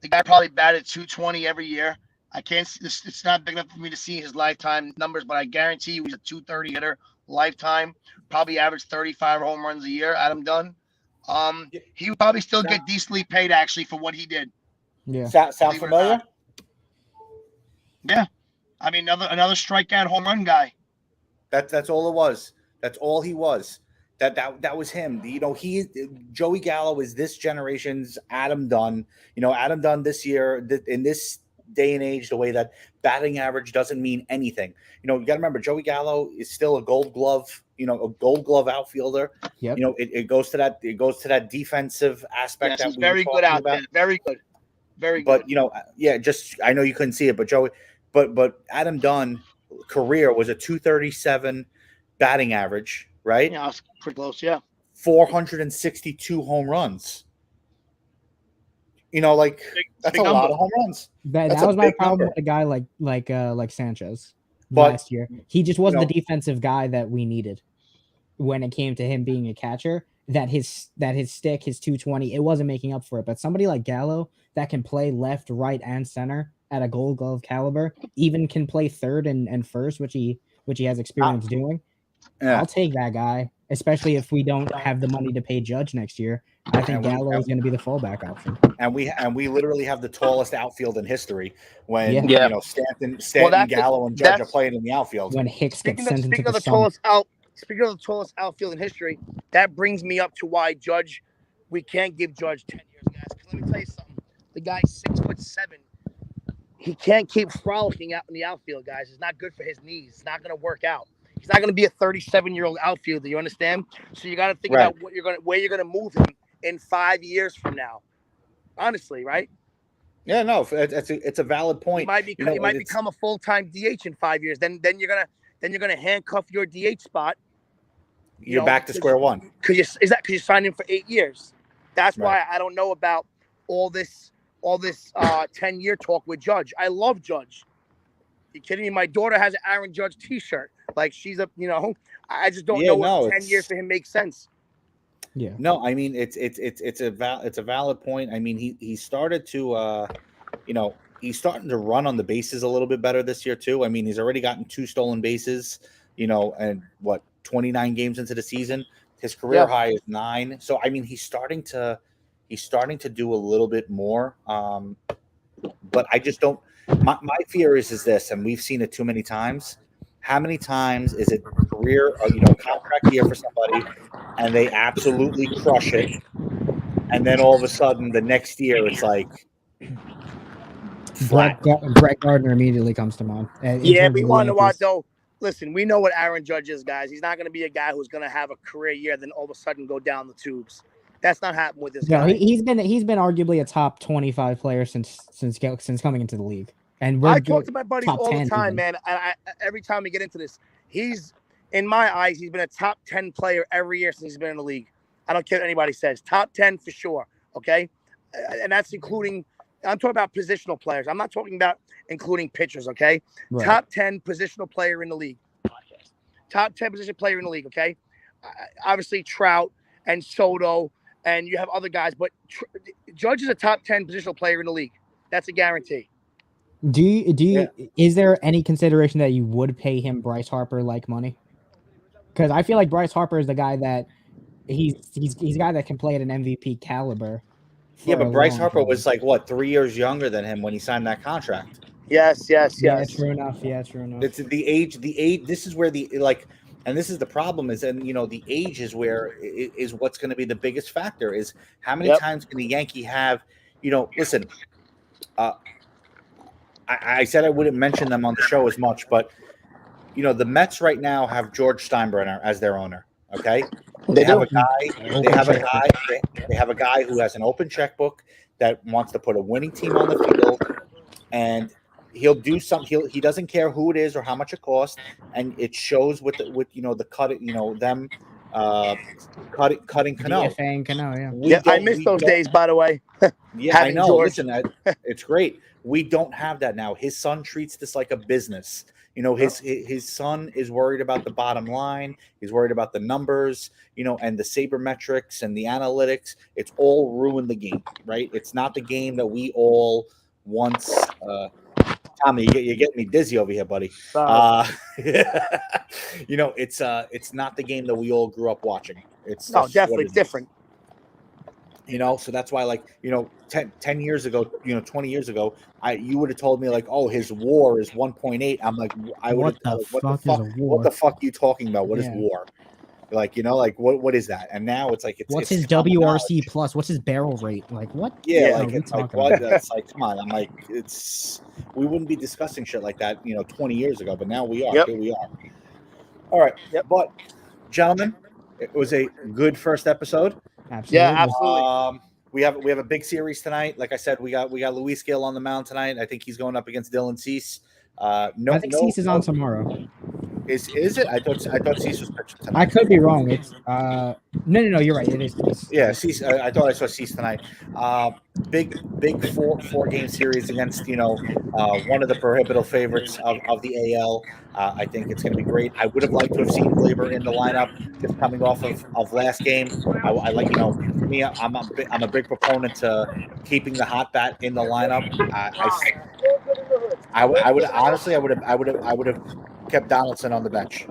the guy probably batted 220 every year. I can't. It's not big enough for me to see his lifetime numbers, but I guarantee you he's a 230 hitter lifetime. Probably averaged 35 home runs a year. Adam Dunn. He would probably still get decently paid actually for what he did. Yeah. Sound familiar? Yeah. I mean, another strikeout home run guy. That's all it was. That's all he was. That was him. Joey Gallo is this generation's Adam Dunn. Adam Dunn this year in this day and age, the way that batting average doesn't mean anything. You got to remember Joey Gallo is still a Gold Glove, a Gold Glove outfielder. Yep. It goes to that defensive aspect. Yes, he's very good out there. Very good. Very good. But I know you couldn't see it, but Joey, but Adam Dunn career was a 237 batting average. Right? Yeah, it's pretty close, yeah. 462 home runs. That's a lot of home runs. That was my problem with a guy like Sanchez last year. He just wasn't the defensive guy that we needed when it came to him being a catcher. That his stick, his 220, it wasn't making up for it. But somebody like Gallo that can play left, right, and center at a Gold Glove caliber, even can play third and first, which he has experience doing. Yeah. I'll take that guy especially if we don't have the money to pay Judge next year. I think Gallo is going to be the fallback option. And we literally have the tallest outfield in history when Stanton, Gallo, and Judge are playing in the outfield. When Hicks gets sent into the sun. Speaking of the tallest outfield in history, that brings me up to why Judge, we can't give Judge 10 years, guys. Let me tell you something. The guy's 6'7". He can't keep frolicking out in the outfield, guys. It's not good for his knees. It's not going to work out. He's not going to be a 37-year-old outfielder. You understand? So you got to think about where you're going to move him in 5 years from now. Honestly, right? Yeah, no, it's a valid point. He might become a full-time DH in 5 years. Then you're gonna handcuff your DH spot. You're back to square one. Because you signed him for 8 years. That's why I don't know about all this 10-year talk with Judge. I love Judge. You kidding me? My daughter has an Aaron Judge T-shirt. Like she's I just don't know if 10 years for him makes sense. Yeah. No, I mean it's a valid point. I mean he started to he's starting to run on the bases a little bit better this year too. I mean he's already gotten 2 stolen bases, and 29 games into the season. His career high is 9. So I mean he's starting to do a little bit more. But I just don't. My fear is this, and we've seen it too many times. How many times is it career or contract year for somebody, and they absolutely crush it, and then all of a sudden the next year it's like flat. Brett Gardner immediately comes to mind. Yeah, but you want to know what though? Listen, we know what Aaron Judge is, guys. He's not going to be a guy who's going to have a career year, then all of a sudden go down the tubes. That's not happening with this guy. He's been arguably a top 25 player since coming into the league. And I talk to my buddies all the time, man. I every time we get into this, he's in my eyes, he's been a top 10 player every year since he's been in the league. I don't care what anybody says. Top 10 for sure. Okay, and that's including. I'm talking about positional players. I'm not talking about including pitchers. Okay, right. Top 10 positional player in the league. Top 10 position player in the league. Okay, obviously Trout and Soto. And you have other guys, but Judge is a top 10 positional player in the league. That's a guarantee. Do you? Is there any consideration that you would pay him Bryce Harper like money? Because I feel like Bryce Harper is the guy that he's a guy that can play at an MVP caliber. Yeah, but Bryce Harper was like 3 years younger than him when he signed that contract. Yes. Yeah, true enough. It's the age. This is where and this is the problem is, and the age is where is what's going to be the biggest factor is how many times can the Yankee have, listen, I said I wouldn't mention them on the show as much, but the Mets right now have George Steinbrenner as their owner. Okay. They have a guy who has an open checkbook that wants to put a winning team on the field, and he'll do something. He doesn't care who it is or how much it costs, and it shows with the cut. Them cutting Cano. DFA and Cano, I miss those days, by the way. Yeah, I know. George. Listen, it's great. We don't have that now. His son treats this like a business. His son is worried about the bottom line. He's worried about the numbers, and the sabermetrics and the analytics. It's all ruined the game, right? It's not the game that we all once. Tommy, you're getting me dizzy over here, buddy. It's not the game that we all grew up watching. It's definitely different. So that's why 10 years ago, 20 years ago, you would have told me his WAR is 1.8. I'm like, what the fuck are you talking about? What is WAR? What is that? And now it's what's his WRC plus? What's his barrel rate? What? Yeah, that's come on. I'm like, we wouldn't be discussing shit like that, 20 years ago, but now we are. Here we are. All right. But gentlemen, it was a good first episode. Absolutely. Yeah, absolutely. We have a big series tonight. Like I said, we got Luis Gil on the mound tonight. I think he's going up against Dylan Cease. I think Cease is on tomorrow. Is it? I thought Cease was pitching tonight. I could be wrong. It's no. You're right. It is Cease. Yeah, Cease. I thought I saw Cease tonight. Big four game series against one of the prohibitive favorites of the AL. I think it's going to be great. I would have liked to have seen Glaber in the lineup just coming off of last game. I like for me, I'm a big proponent to keeping the hot bat in the lineup. I would have kept Donaldson on the bench.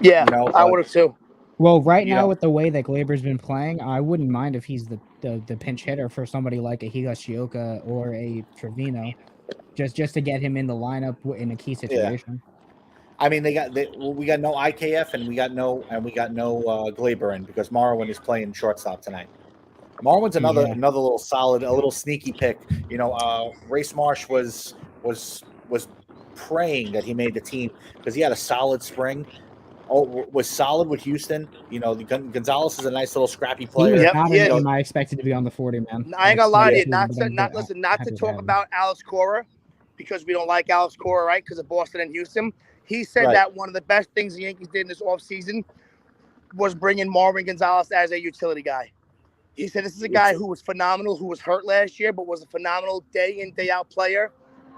Yeah, I would have too. Well, right now with the way that Glaber's been playing, I wouldn't mind if he's the pinch hitter for somebody like a Higashioka or a Trevino, just to get him in the lineup in a key situation. I mean, we got no IKF and we got no Glaber in because Marwin is playing shortstop tonight. Marwin's another little solid, a little sneaky pick. You know, Race Marsh was praying that he made the team because he had a solid spring. Was solid with Houston. You know, Gonzalez is a nice little scrappy player. He was not in him. I expected to be on the 40 man. I ain't gonna lie to you. Not to talk about Alex Cora because we don't like Alex Cora, right? Because of Boston and Houston. He said that one of the best things the Yankees did in this offseason was bringing Marvin Gonzalez as a utility guy. He said this is a guy who was phenomenal, who was hurt last year, but was a phenomenal day in, day out player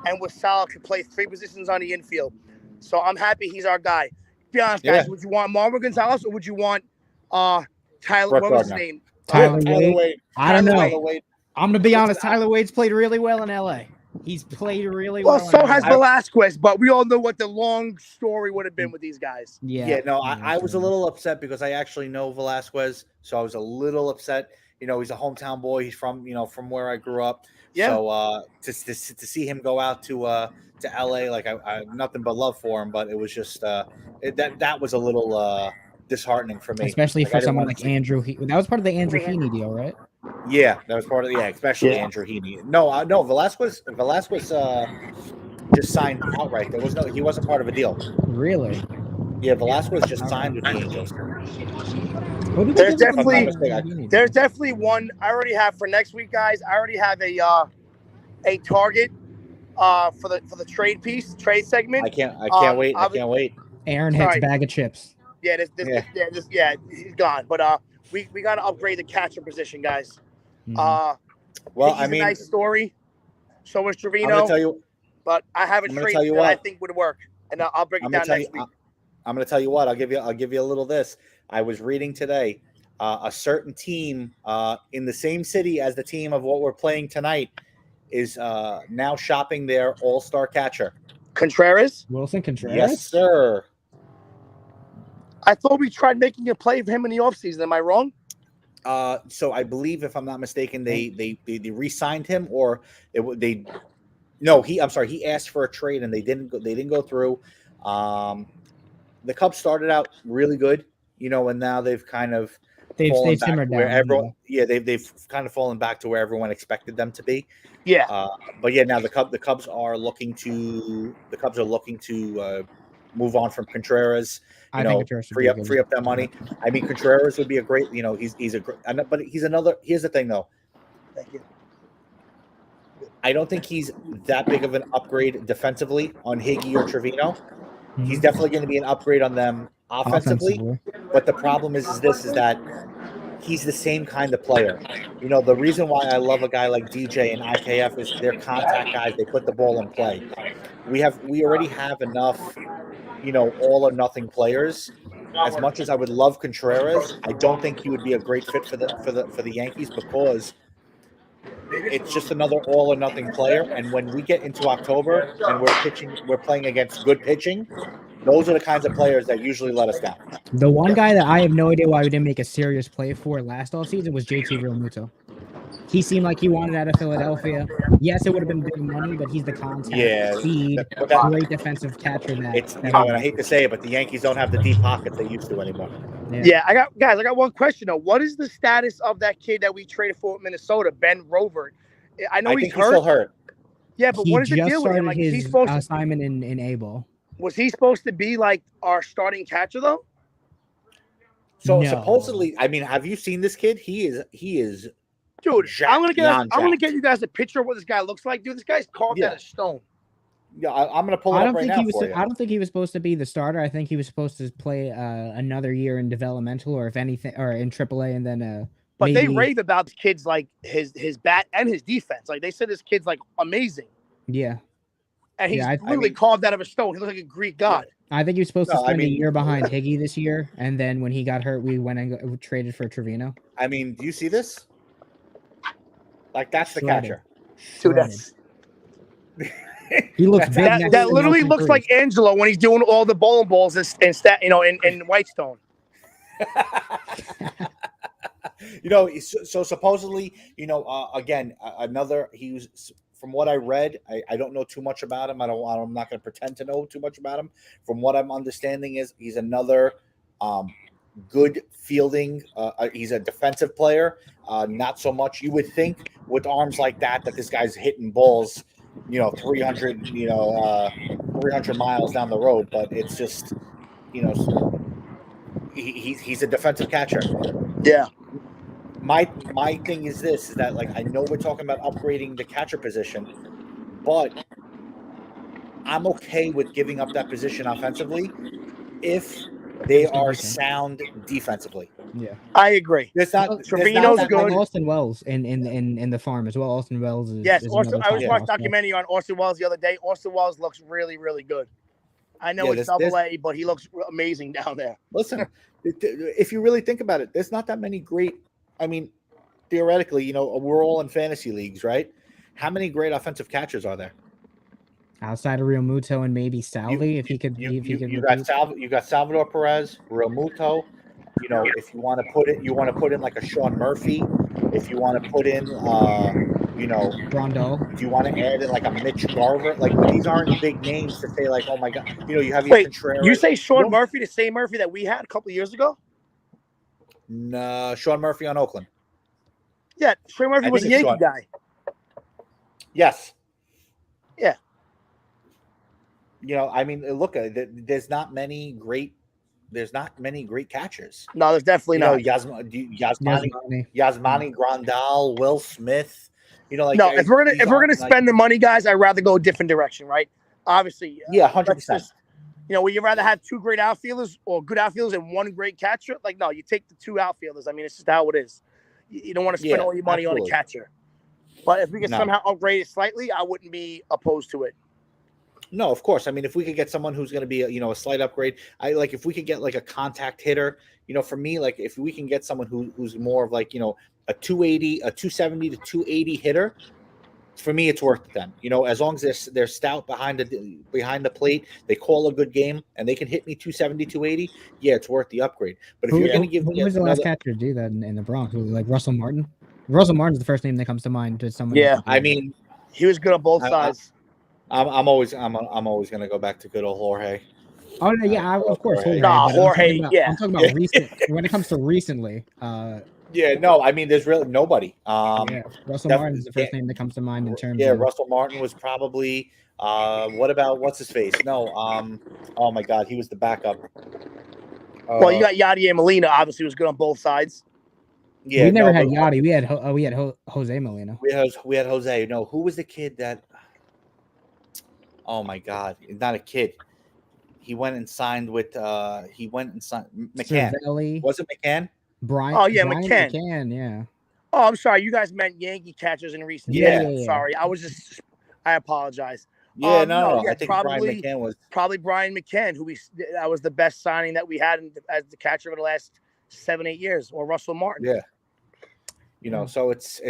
and was solid, could play 3 positions on the infield. So I'm happy he's our guy. Be honest, guys, would you want Marvin Gonzalez or would you want Tyler? What was his name? Tyler Wade. I don't know. I'm gonna be honest. Tyler Wade's played really well in LA. He's played really well. Well, so has Velasquez, but we all know what the long story would have been with these guys. Yeah. No, I was a little upset because I actually know Velasquez, so I was a little upset. You know, he's a hometown boy. He's from where I grew up. Yeah. So to see him go out to LA, like I have nothing but love for him, but it was just that was a little disheartening for me, especially for someone like Andrew. That was part of the Andrew Heaney deal, right? Yeah, that was part of especially Andrew Heaney. No, Velasquez just signed outright. He wasn't part of a deal. Really? Yeah, Velasquez just signed with the Angels. There's definitely one I already have for next week, guys. I already have a target for the trade segment. I can't wait. I can't wait. Aaron hits bag of chips. Yeah, he's gone. But we got to upgrade the catcher position, guys. Well, a nice story. So is Trevino. But I have a trade that I think would work, and I'll break it down next week. I'm going to tell you what. I'll give you a little this. I was reading today a certain team in the same city as the team of what we're playing tonight is now shopping their all-star catcher. Wilson Contreras? Yes, sir. I thought we tried making a play for him in the offseason. Am I wrong? So I believe, if I'm not mistaken, they re-signed him, or I'm sorry, he asked for a trade and they didn't go through. The Cubs started out really good, and now they've kind of simmered down. They've kind of fallen back to where everyone expected them to be. Yeah. But yeah, now the Cubs are looking to move on from Contreras. Free up that money. I mean, Contreras would be a great. He's a great. But he's another. Here's the thing, though. Thank you. I don't think he's that big of an upgrade defensively on Higgy or Trevino. Mm-hmm. He's definitely going to be an upgrade on them offensively. But the problem is that he's the same kind of player. The reason why I love a guy like DJ and IKF is they're contact guys. They put the ball in play. We already have enough, all or nothing players. As much as I would love Contreras, I don't think he would be a great fit for the Yankees because it's just another all or nothing player. And when we get into October and we're playing against good pitching, those are the kinds of players that usually let us down. The one guy that I have no idea why we didn't make a serious play for last offseason was JT Realmuto. He seemed like he wanted out of Philadelphia. Yes, it would have been big money, but he's the contact, speed, great defensive catcher. And I hate to say it, but the Yankees don't have the deep pockets they used to anymore. Yeah, I got one question though. What is the status of that kid that we traded for Minnesota, Ben Rovert? I know he's still hurt. Yeah, but what is the deal with him? Like, he's supposed to assignment in A-ball. Was he supposed to be like our starting catcher though? So supposedly, I mean, have you seen this kid? He is. Dude, I'm gonna get you guys a picture of what this guy looks like. Dude, this guy's carved out of stone. Yeah, I'm gonna pull it up right now for you. I don't think he was supposed to be the starter. I think he was supposed to play another year in developmental, or if anything, or in AAA, and then. But they rave about this kid's like his bat and his defense. Like they said, this kid's like amazing. Yeah. And he's literally carved out of a stone. He looks like a Greek god. I think he was supposed to spend a year behind Higgy this year, and then when he got hurt, we went and traded for Trevino. I mean, do you see this? Like, that's the catcher. Dude, that's... He looks big. That literally looks like Angelo when he's doing all the bowling balls in Whitestone. So supposedly, again, another. He was, from what I read. I don't know too much about him. I'm not going to pretend to know too much about him. From what I'm understanding, is he's another good fielding. He's a defensive player. Not so much. You would think with arms like that this guy's hitting balls, 300, 300 miles down the road. But it's just, he's a defensive catcher. Yeah. My thing is this: is that, like, I know we're talking about upgrading the catcher position, but I'm okay with giving up that position offensively if they are sound defensively. Yeah, I agree. Trevino's good. Like Austin Wells in the farm as well. Austin Wells is I was watching a documentary on Austin Wells the other day. Austin Wells looks really, really good. I know it's Double-A, but he looks amazing down there. Listen, if you really think about it, there's not that many great. I mean, theoretically, we're all in fantasy leagues, right? How many great offensive catchers are there? Outside of Real Muto and maybe Salvi, if he could. You got Salvador Perez, Real Muto. If you want to put in like a Sean Murphy. If you want to put in, Rondell. If you want to add in like a Mitch Garver, like these aren't big names to say like, oh my god, you have your Contreras. You say Sean Murphy, the same Murphy that we had a couple of years ago? No, Sean Murphy on Oakland. Yeah, Sean Murphy was a Yankee guy. Yes. Yeah. I mean, look, there's not many great catchers. No, there's definitely not. Yasmani Grandal, Will Smith. If we're gonna spend the money, guys, I'd rather go a different direction, right? Obviously. Yeah, 100%. Would you rather have two great outfielders or good outfielders and one great catcher? Like, no, you take the two outfielders. I mean, it's just how it is. You don't want to spend all your money on a catcher. But if we can somehow upgrade it slightly, I wouldn't be opposed to it. No, of course. I mean, if we could get someone who's going to be a slight upgrade, if we could get like a contact hitter, for me, like if we can get someone who's more of like, a 280, a 270 to 280 hitter, for me, it's worth it then. As long as they're stout behind the plate, they call a good game, and they can hit me 270, 280, yeah, it's worth the upgrade. But if you're going to give me... Who was the last catcher to do that in the Bronx? Was it like Russell Martin? Russell Martin's the first name that comes to mind to someone. Yeah, I mean, he was good on both sides. I'm always going to go back to good old Jorge. Oh no, yeah, of course. Jorge. I'm talking about recent. When it comes to recently, yeah, no, I mean, there's really nobody. Russell Martin is the first name that comes to mind in terms. Yeah, Russell Martin was probably. What about what's his face? No, oh my God, he was the backup. Well, you got Yadier Molina. Obviously, was good on both sides. Yeah, we never had Yachty. We had Jose Molina. We had Jose. No, who was the kid that? Oh my God, not a kid. He went and signed with. McCann. Cervelli. Was it McCann? Brian. Oh yeah, Brian McCann. Yeah. Oh, I'm sorry. You guys meant Yankee catchers in recent years. Yeah. Sorry, I apologize. Yeah, no. I think Brian McCann was probably Brian McCann, that was the best signing that we had as the catcher of the last 7-8 years, or Russell Martin. Yeah. So it's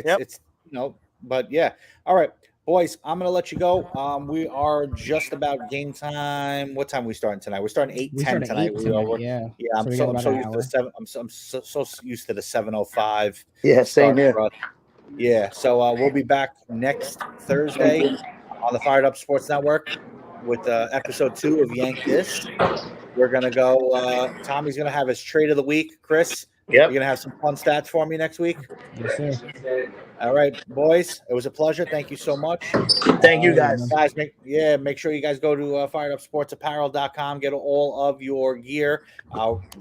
but yeah. All right, boys, I'm gonna let you go. We are just about game time. What time are we starting tonight? We're starting 8:10 tonight. Yeah. I'm so used to the 7. I'm so used to the 7:05. Yeah, same here. Yeah. So we'll be back next Thursday on the Fired Up Sports Network with episode 2 of Yank This. We're gonna go. Tommy's gonna have his trade of the week. Chris, you're gonna have some fun stats for me next week. Yes, sir. All right, boys. It was a pleasure. Thank you so much. Thank you, guys. Make sure you guys go to firedupsportsapparel.com. Get all of your gear.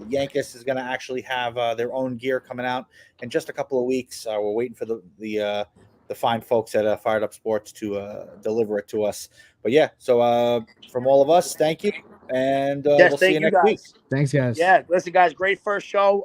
Yankees is going to actually have their own gear coming out in just a couple of weeks. We're waiting for the fine folks at Fired Up Sports to deliver it to us. But yeah, so from all of us, thank you, and we'll see you next week. Thanks, guys. Yeah, listen, guys, great first show.